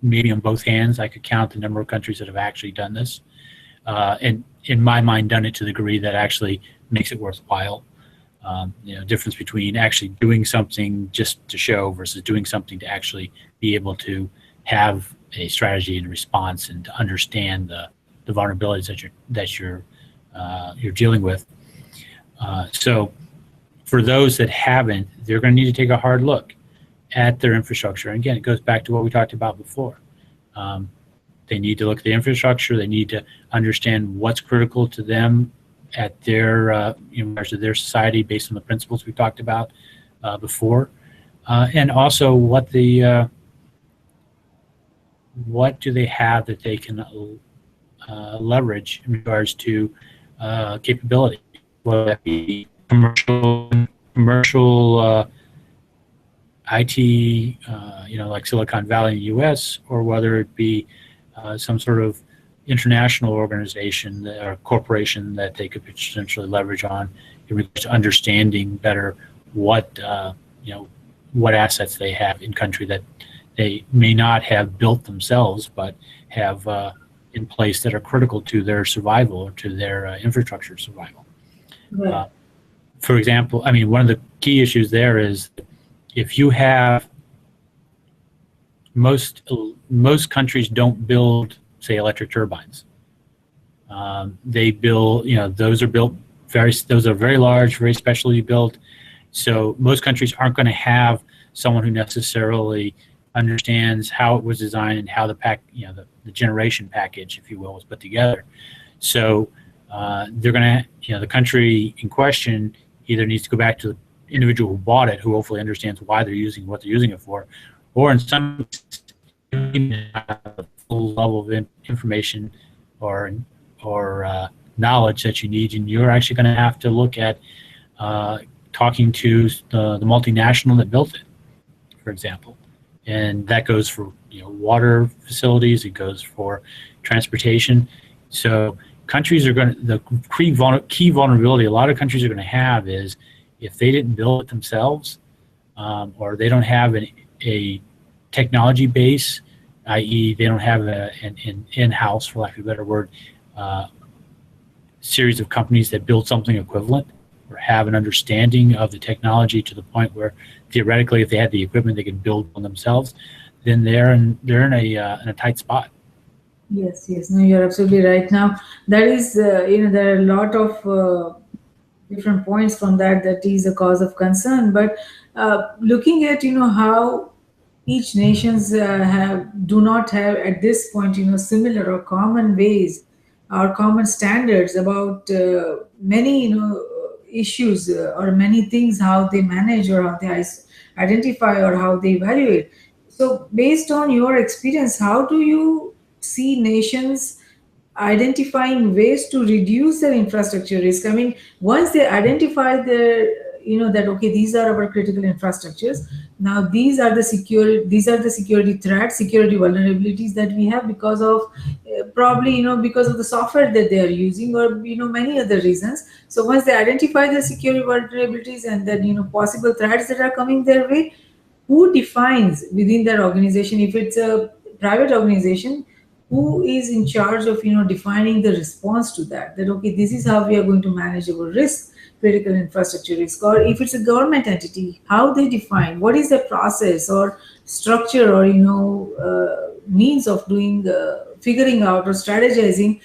maybe on both hands I could count the number of countries that have actually done this, and in my mind done it to the degree that actually makes it worthwhile. Difference between actually doing something just to show versus doing something to actually be able to have a strategy and response and to understand the vulnerabilities that you're dealing with. So for those that haven't, they're going to need to take a hard look at their infrastructure. And again, it goes back to what we talked about before. They need to look at the infrastructure. They need to understand what's critical to them at their to their society based on the principles we talked about before, and also what do they have that they can leverage in regards to capability, whether that be commercial IT, like Silicon Valley in the U.S., or whether it be some sort of international organization or corporation that they could potentially leverage on in regards to understanding better what assets they have in country that they may not have built themselves, but have in place that are critical to their survival or to their infrastructure survival. Right. For example, I mean, one of the key issues there is if you have most countries don't build, say, electric turbines. They build, those are very large, very specially built. So most countries aren't going to have someone who necessarily understands how it was designed and how the generation package, if you will, was put together. So they're going to, the country in question either needs to go back to individual who bought it, who hopefully understands why they're using what they're using it for, or in some cases, the full level of information or knowledge that you need, and you're actually going to have to look at talking to the multinational that built it, for example, and that goes for water facilities, it goes for transportation. So countries are going to, the key vulnerability a lot of countries are going to have is if they didn't build it themselves, or they don't have a technology base, i.e. they don't have an in-house, for lack of a better word, series of companies that build something equivalent or have an understanding of the technology to the point where theoretically if they had the equipment they could build on themselves, then they're in a tight spot. Yes, yes, no, you're absolutely right. Now, that is, there are a lot of different points from that is a cause of concern. But looking at, how each nations do not have at this point, similar or common ways or common standards about many, issues or many things, how they manage or how they identify or how they evaluate. So, based on your experience, how do you see nations identifying ways to reduce their infrastructure risk? I mean, once they identify that okay, these are our critical infrastructures. Now, these are the security threats, security vulnerabilities that we have because of probably because of the software that they are using, or many other reasons. So once they identify the security vulnerabilities and then possible threats that are coming their way, who defines within that organization, if it's a private organization, who is in charge of defining the response to that okay, this is how we are going to manage our risk, critical infrastructure risk? Or if it's a government entity, how they define, what is the process or structure or means of doing figuring out or strategizing,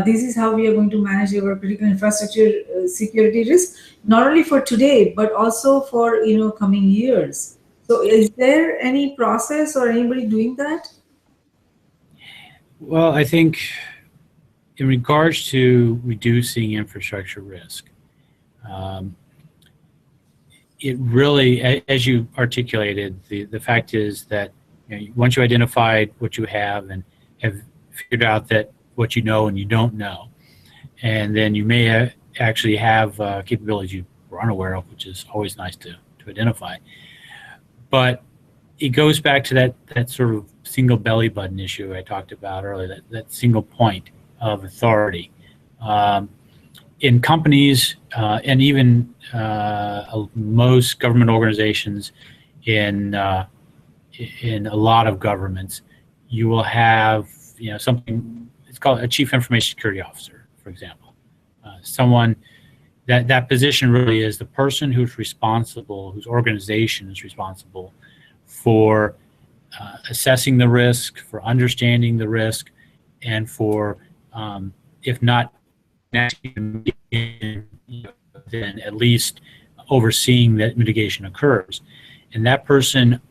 this is how we are going to manage our critical infrastructure security risk, not only for today but also for coming years. So is there any process or anybody doing that? Well, I think in regards to reducing infrastructure risk, it really, as you articulated, the fact is that once you identified what you have and have figured out that what you know and you don't know, and then you may actually have capabilities you were unaware of, which is always nice to identify. But it goes back to that sort of single belly button issue I talked about earlier, that single point of authority. In companies and even most government organizations, in a lot of governments, you will have something, it's called a chief information security officer, for example. Someone that position really is the person who's responsible, whose organization is responsible for assessing the risk, for understanding the risk, and for, if not then at least overseeing that mitigation occurs. And that person,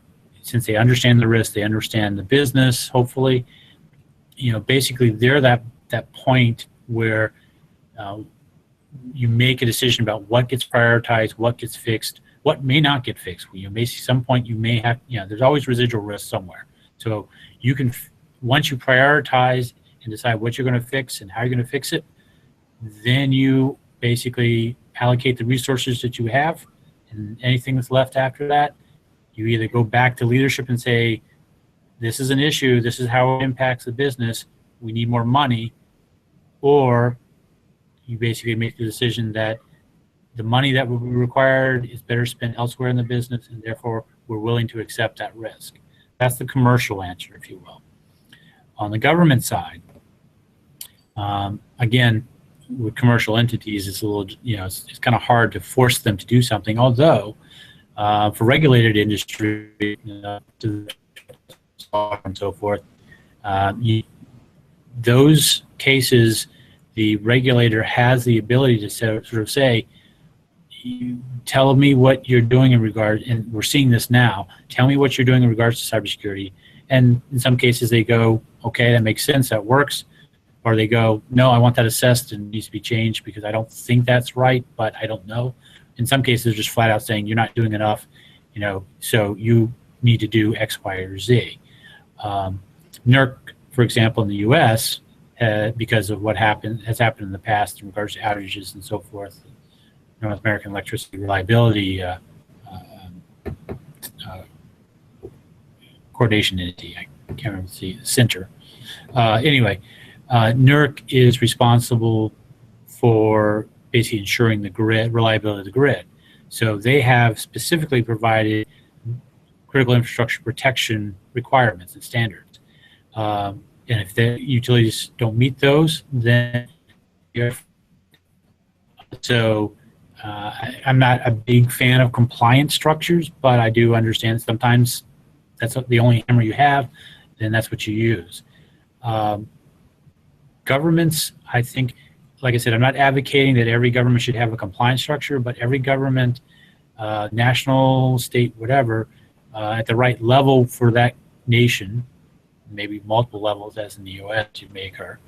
since they understand the risk, they understand the business, hopefully, basically they're that point where you make a decision about what gets prioritized, what gets fixed, what may not get fixed. Basically, some point you may have, there's always residual risk somewhere. So you can, once you prioritize and decide what you're going to fix and how you're going to fix it, then you basically allocate the resources that you have, and anything that's left after that, you either go back to leadership and say, this is an issue, this is how it impacts the business, we need more money, or you basically make the decision that the money that will be required is better spent elsewhere in the business, and therefore we're willing to accept that risk. That's the commercial answer, if you will. On the government side, again, with commercial entities, it's a little, it's kind of hard to force them to do something. Although, for regulated industry, and so forth, those cases, the regulator has the ability to sort of say, you tell me what you're doing in regard, and we're seeing this now, tell me what you're doing in regards to cybersecurity. And in some cases they go, okay, that makes sense, that works. Or they go, no, I want that assessed and it needs to be changed because I don't think that's right, but I don't know. in some cases, just flat out saying you're not doing enough, so you need to do X, Y, or Z. NERC, for example, in the U.S., because of what has happened in the past in regards to outages and so forth, North American Electricity Reliability Coordination Entity, I can't remember the center. Anyway, NERC is responsible for basically ensuring the grid, reliability of the grid. So they have specifically provided critical infrastructure protection requirements and standards. And if the utilities don't meet those, then I'm not a big fan of compliance structures, but I do understand sometimes that's the only hammer you have, then that's what you use. Governments, I think, like I said, I'm not advocating that every government should have a compliance structure, but every government, national, state, whatever, at the right level for that nation, maybe multiple levels as in the U.S. you may occur,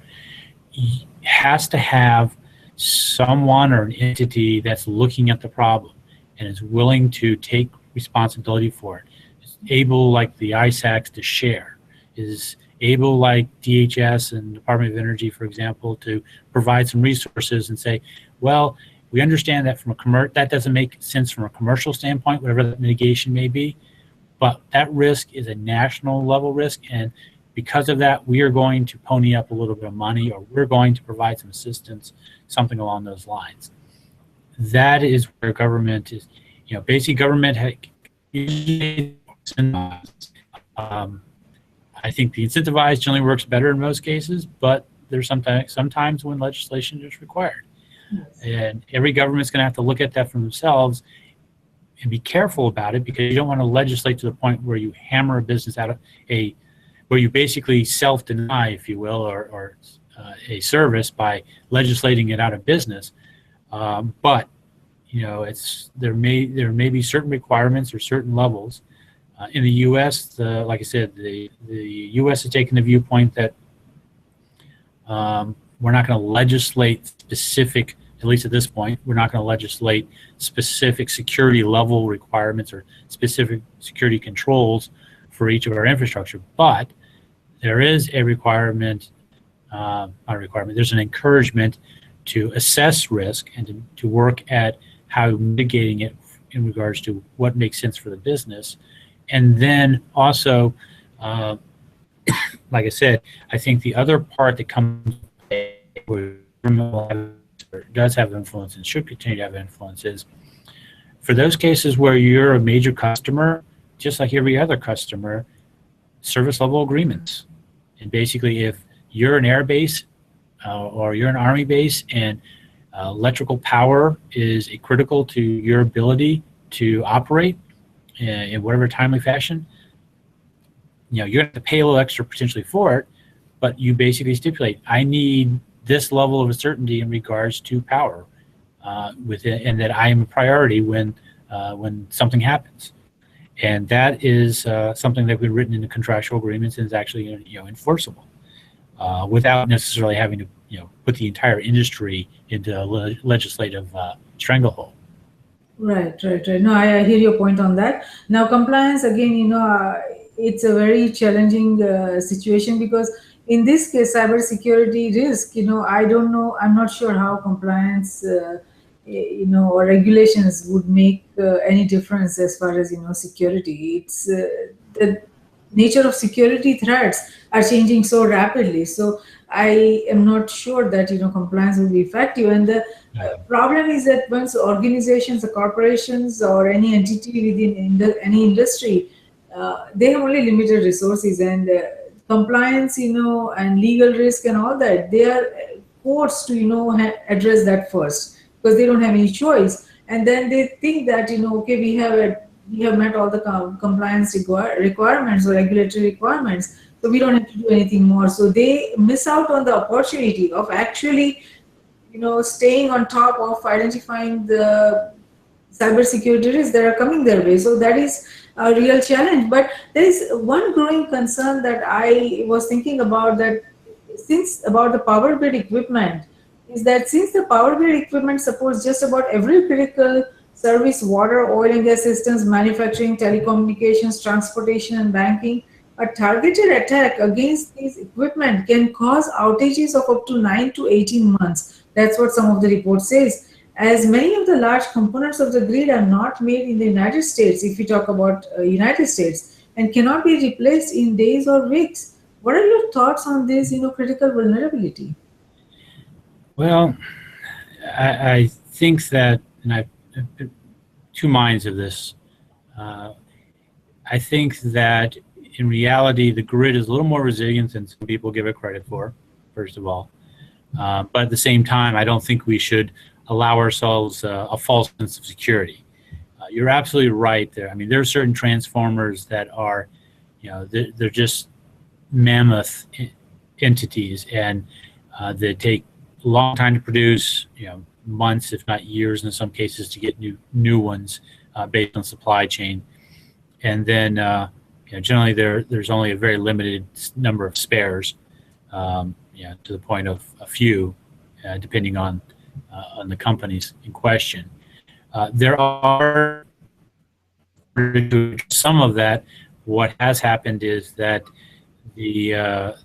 has to have someone or an entity that's looking at the problem and is willing to take responsibility for it, is able, like the ISACs, to share, is able, like DHS and Department of Energy, for example, to provide some resources and say, well, we understand that that doesn't make sense from a commercial standpoint, whatever that mitigation may be, but that risk is a national level risk, and because of that, we are going to pony up a little bit of money, or we're going to provide some assistance, something along those lines. That is where government is, basic government. I think the incentivized generally works better in most cases, but there's sometimes when legislation is required. Yes. And every government's going to have to look at that for themselves and be careful about it, because you don't want to legislate to the point where you hammer a business out of where you basically self-deny, if you will, or a service by legislating it out of business. But there may be certain requirements or certain levels. In the U.S., like I said, the U.S. has taken the viewpoint that we're not going to legislate specific, at least at this point, we're not going to legislate specific security level requirements or specific security controls for each of our infrastructure. But there is a requirement, not a requirement, there's an encouragement to assess risk and to work at how mitigating it in regards to what makes sense for the business. And then also, like I said, I think the other part that comes where does have influence and should continue to have influence is for those cases where you're a major customer, just like every other customer, service level agreements. And basically, if you're an air base or you're an Army base and electrical power is critical to your ability to operate in whatever timely fashion, you're going to have to pay a little extra potentially for it, but you basically stipulate, I need this level of certainty in regards to power and that I am a priority when something happens. And that is something that we've written into contractual agreements and is actually enforceable without necessarily having to put the entire industry into a legislative stranglehold. Right. No, I hear your point on that. Now, compliance, again, it's a very challenging situation, because in this case, cybersecurity risk, I don't know, I'm not sure how compliance, or regulations would make any difference as far as, security. It's the nature of security threats are changing so rapidly. So I am not sure that, compliance will be effective. And the problem is that once organizations or corporations or any entity within any industry, they have only limited resources, and compliance, and legal risk and all that, they are forced to, address that first, because they don't have any choice. And then they think that, okay, we have met all the compliance requirements or regulatory requirements, so we don't have to do anything more. So they miss out on the opportunity of actually, staying on top of identifying the cybersecurity risks that are coming their way. So that is a real challenge. But there is one growing concern that I was thinking about, that about the power grid equipment, is that since the power grid equipment supports just about every critical service water, oil and gas systems, manufacturing, telecommunications, transportation, and banking. A targeted attack against these equipment can cause outages of up to 9 to 18 months. That's what some of the report says. As many of the large components of the grid are not made in the United States, if we talk about United States, and cannot be replaced in days or weeks. What are your thoughts on this, critical vulnerability? Well, I think that, and I've two minds of this. I think that in reality, the grid is a little more resilient than some people give it credit for, first of all. But at the same time, I don't think we should allow ourselves a false sense of security. You're absolutely right there. I mean, there are certain transformers that are, they're just mammoth entities, and they take a long time to produce, months, if not years in some cases, to get new ones based on supply chain. And then, generally there's only a very limited number of spares, to the point of a few, depending on the companies in question. There are some of that. What has happened is that the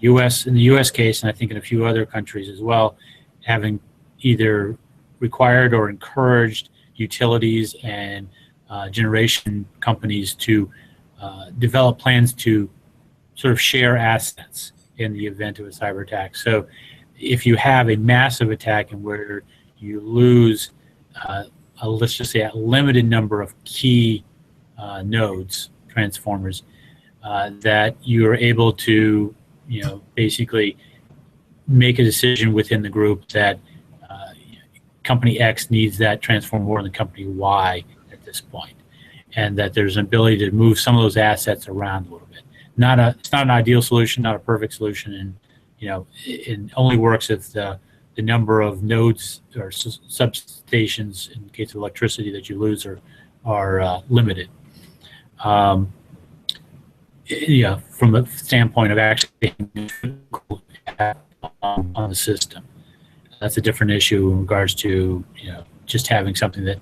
U.S. in the U.S. case, and I think in a few other countries as well, having either required or encouraged utilities and generation companies to develop plans to sort of share assets in the event of a cyber attack. So if you have a massive attack and where you lose, let's just say, a limited number of key nodes, transformers, that you are able to, basically make a decision within the group that company X needs that transformer more than company Y at this point, and that there's an ability to move some of those assets around a little bit. It's not an ideal solution, not a perfect solution, and it only works if the number of nodes or substations in the case of electricity that you lose are limited. From the standpoint of actually on the system. That's a different issue in regards to just having something that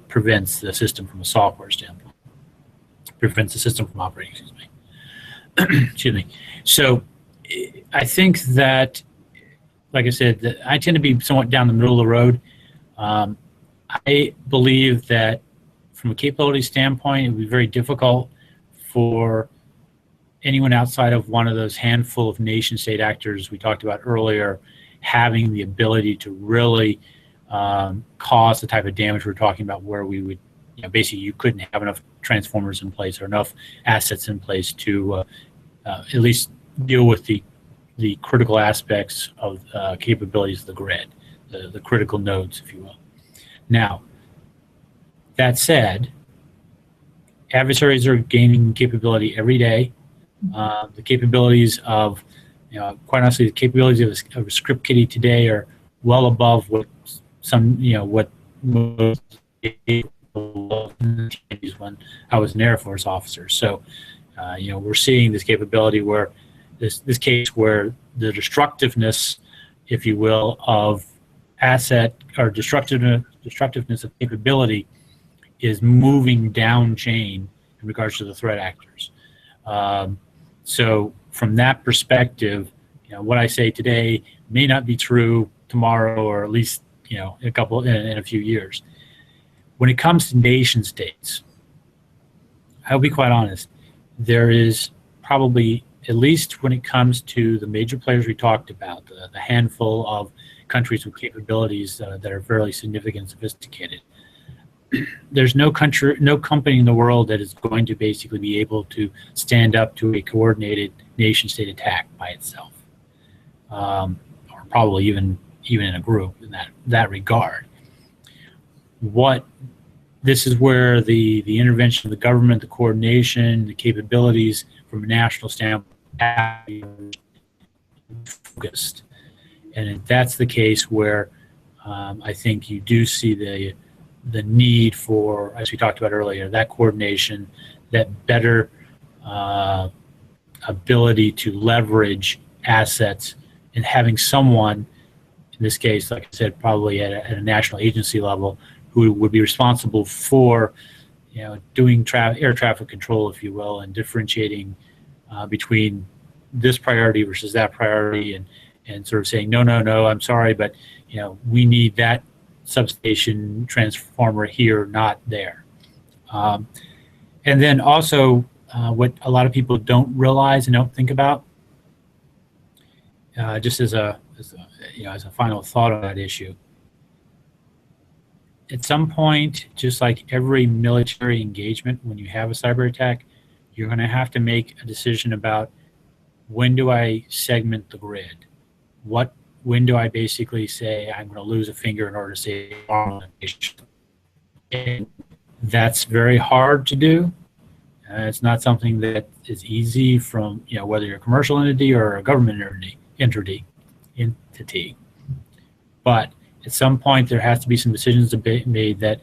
prevents the system from a software standpoint, prevents the system from operating. Excuse me. So I think that, like I said, I tend to be somewhat down the middle of the road. I believe that from a capability standpoint, it would be very difficult for anyone outside of one of those handful of nation state actors we talked about earlier having the ability to really cause the type of damage we're talking about, where we would, basically you couldn't have enough transformers in place or enough assets in place to at least deal with the critical aspects of capabilities of the grid, the critical nodes, if you will. Now, that said, adversaries are gaining capability every day. The capabilities of, quite honestly, the capabilities of a script kiddie today are well above what what most when I was an Air Force officer. So, we're seeing this capability where this case where the destructiveness, if you will, of asset or destructiveness of capability is moving down chain in regards to the threat actors. So from that perspective, what I say today may not be true tomorrow, or at least in a few years. When it comes to nation states, I'll be quite honest. There is probably, at least when it comes to the major players we talked about, the handful of countries with capabilities that are fairly significant and sophisticated, there's no company in the world that is going to basically be able to stand up to a coordinated nation-state attack by itself, or probably even in a group in that regard. This is where the intervention of the government, the coordination, the capabilities from a national standpoint have to be focused. And if that's the case where I think you do see the need for, as we talked about earlier, that coordination, that better ability to leverage assets, and having someone, in this case, like I said, probably at a national agency level, who would be responsible for, doing air traffic control, if you will, and differentiating between this priority versus that priority, and sort of saying, no, no, no, I'm sorry, but we need that substation transformer here, not there. And then also, what a lot of people don't realize and don't think about, just as a final thought on that issue. At some point, just like every military engagement, when you have a cyber attack, you're going to have to make a decision about, when do I segment the grid? When do I basically say I'm going to lose a finger in order to save a nation? And that's very hard to do. It's not something that is easy from, whether you're a commercial entity or a government entity. But at some point, there has to be some decisions to be made that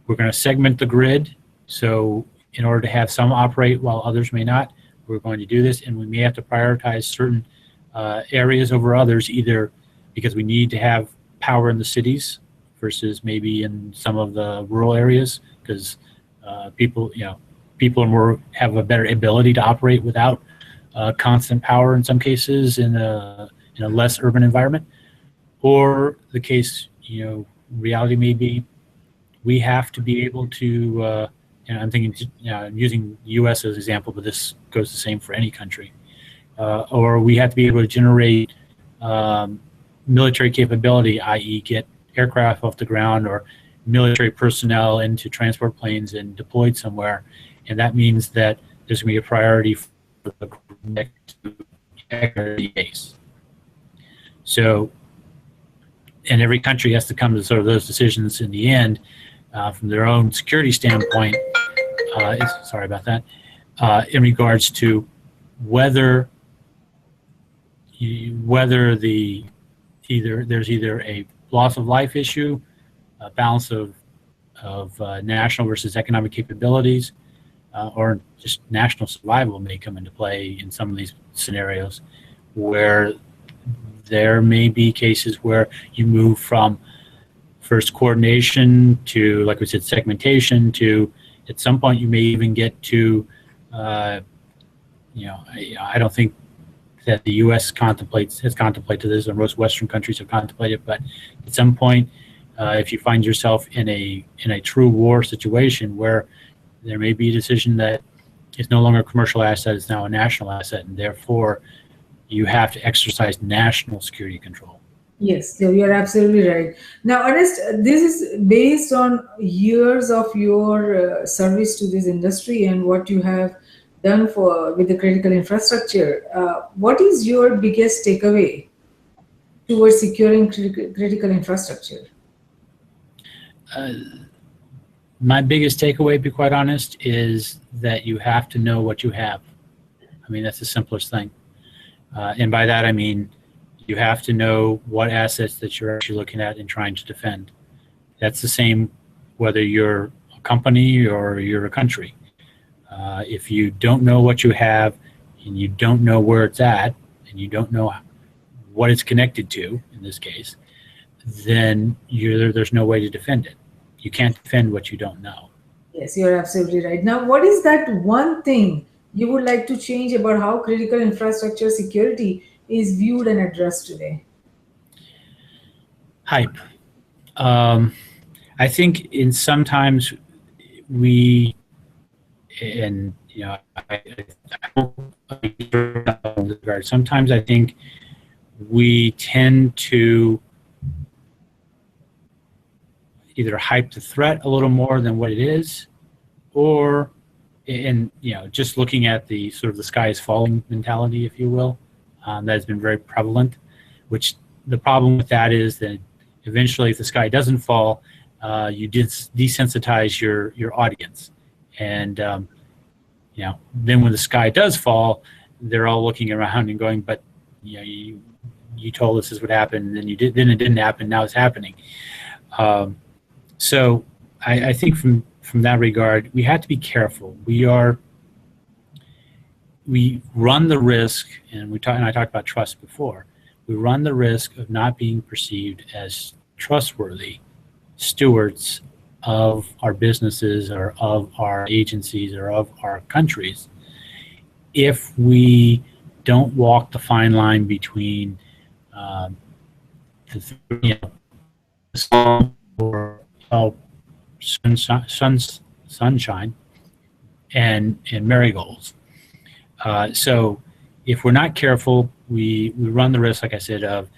we're going to segment the grid. So in order to have some operate while others may not, we're going to do this, and we may have to prioritize certain areas over others, either because we need to have power in the cities versus maybe in some of the rural areas, because people have a better ability to operate without constant power in some cases in a less urban environment. Or the case, reality may be, we have to be able to, and I'm thinking, I'm using the U.S. as an example, but this goes the same for any country. Or we have to be able to generate military capability, i.e. get aircraft off the ground or military personnel into transport planes and deployed somewhere. And that means that there's going to be a priority for the next base. So, and every country has to come to sort of those decisions in the end from their own security standpoint. Sorry about that. In regards to whether there's either a loss of life issue, a balance of national versus economic capabilities, or just national survival may come into play in some of these scenarios, where there may be cases where you move from first coordination to, like we said, segmentation, to at some point you may even get to, I don't think that the U.S. has contemplated this, or most Western countries have contemplated, but at some point, if you find yourself in a true war situation where there may be a decision that it's no longer a commercial asset, it's now a national asset, and therefore you have to exercise national security control. Yes, you're absolutely right. Now, Ernest, this is based on years of your service to this industry and what you have done with the critical infrastructure. What is your biggest takeaway towards securing critical infrastructure? My biggest takeaway, to be quite honest, is that you have to know what you have. I mean, that's the simplest thing. And by that, I mean, you have to know what assets that you're actually looking at and trying to defend. That's the same whether you're a company or you're a country. If you don't know what you have, and you don't know where it's at, and you don't know what it's connected to, in this case, then there's no way to defend it. You can't defend what you don't know. Yes, you're absolutely right. Now, what is that one thing you would like to change about how critical infrastructure security is viewed and addressed today? Hype. I think sometimes we, and sometimes I think we tend to either hype the threat a little more than what it is, or just looking at the sort of the sky is falling mentality, if you will, that has been very prevalent. Which the problem with that is that eventually, if the sky doesn't fall, you desensitize your audience, and then when the sky does fall, they're all looking around and going, "But you told us this would happen, then it didn't happen. Now it's happening." So I think from that regard, we have to be careful. We run the risk, and I talked about trust before. We run the risk of not being perceived as trustworthy stewards of our businesses or of our agencies or of our countries if we don't walk the fine line between the sun or sunshine and marigolds. So if we're not careful, we run the risk, like I said, of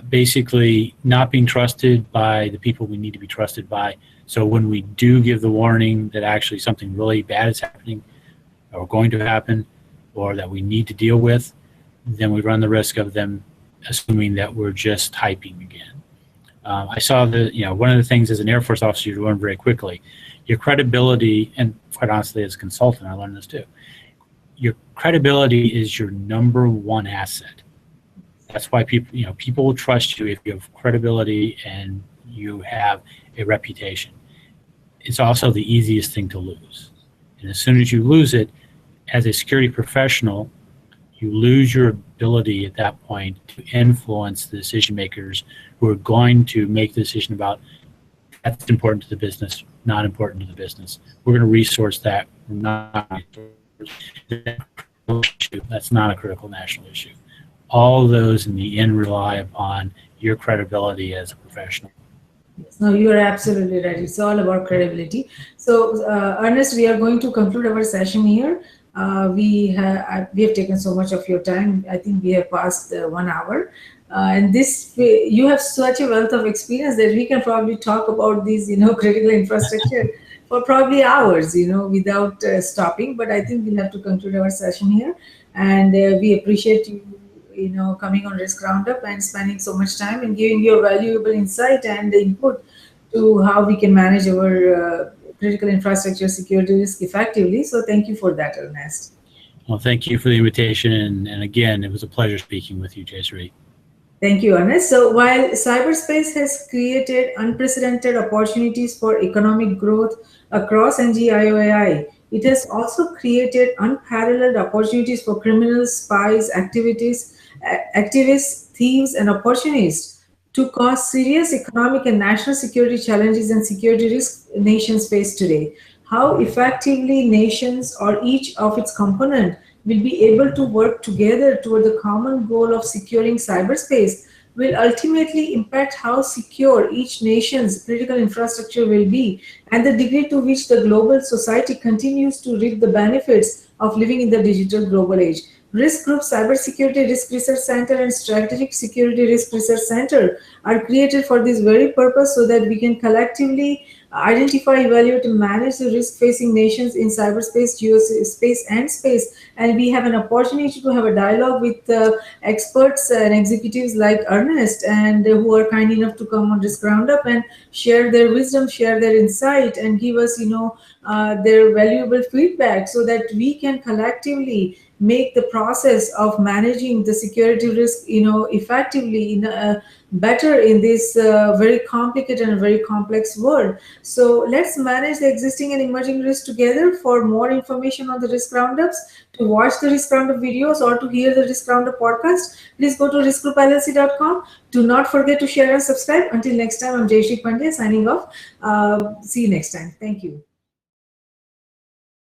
basically not being trusted by the people we need to be trusted by. So when we do give the warning that actually something really bad is happening or going to happen or that we need to deal with, then we run the risk of them assuming that we're just typing again. I saw one of the things as an Air Force officer you learn very quickly, your credibility, and quite honestly as a consultant I learned this too, your credibility is your number one asset. That's why people will trust you if you have credibility and you have a reputation. It's also the easiest thing to lose. And as soon as you lose it, as a security professional, you lose your ability at that point to influence the decision makers who are going to make the decision about that's important to the business, not important to the business. We're going to resource that. We're not that's not a critical national issue. All those in the end rely upon your credibility as a professional. Yes, no, you are absolutely right. It's all about credibility. So, Ernest, we are going to conclude our session here. We have taken so much of your time. I think we have passed 1 hour. And you have such a wealth of experience that we can probably talk about these, critical infrastructure for probably hours, without stopping. But I think we'll have to conclude our session here. And we appreciate you, coming on Risk Roundup and spending so much time and giving your valuable insight and input to how we can manage our critical infrastructure security risk effectively. So thank you for that, Ernest. Well, thank you for the invitation. And again, it was a pleasure speaking with you, Jayshree. Thank you, Ernest. So while cyberspace has created unprecedented opportunities for economic growth across NGIOAI, it has also created unparalleled opportunities for criminals, spies, activists, thieves, and opportunists to cause serious economic and national security challenges and security risks nations face today. How effectively nations or each of its components will be able to work together toward the common goal of securing cyberspace will ultimately impact how secure each nation's critical infrastructure will be and the degree to which the global society continues to reap the benefits of living in the digital global age. Risk Group Cybersecurity Risk Research Center and Strategic Security Risk Research Center are created for this very purpose so that we can collectively identify, evaluate, and manage the risk-facing nations in cyberspace, geospace, and space. And we have an opportunity to have a dialogue with experts and executives like Ernest, and who are kind enough to come on this Roundup and share their wisdom, share their insight, and give us, their valuable feedback so that we can collectively make the process of managing the security risk, effectively better in this very complicated and very complex world. So let's manage the existing and emerging risks together. For more information on the Risk Roundups, to watch the Risk Roundup videos or to hear the Risk Roundup podcast, please go to riskgroupllc.com. Do not forget to share and subscribe. Until next time, I'm Jayshree Pandya signing off. See you next time. Thank you.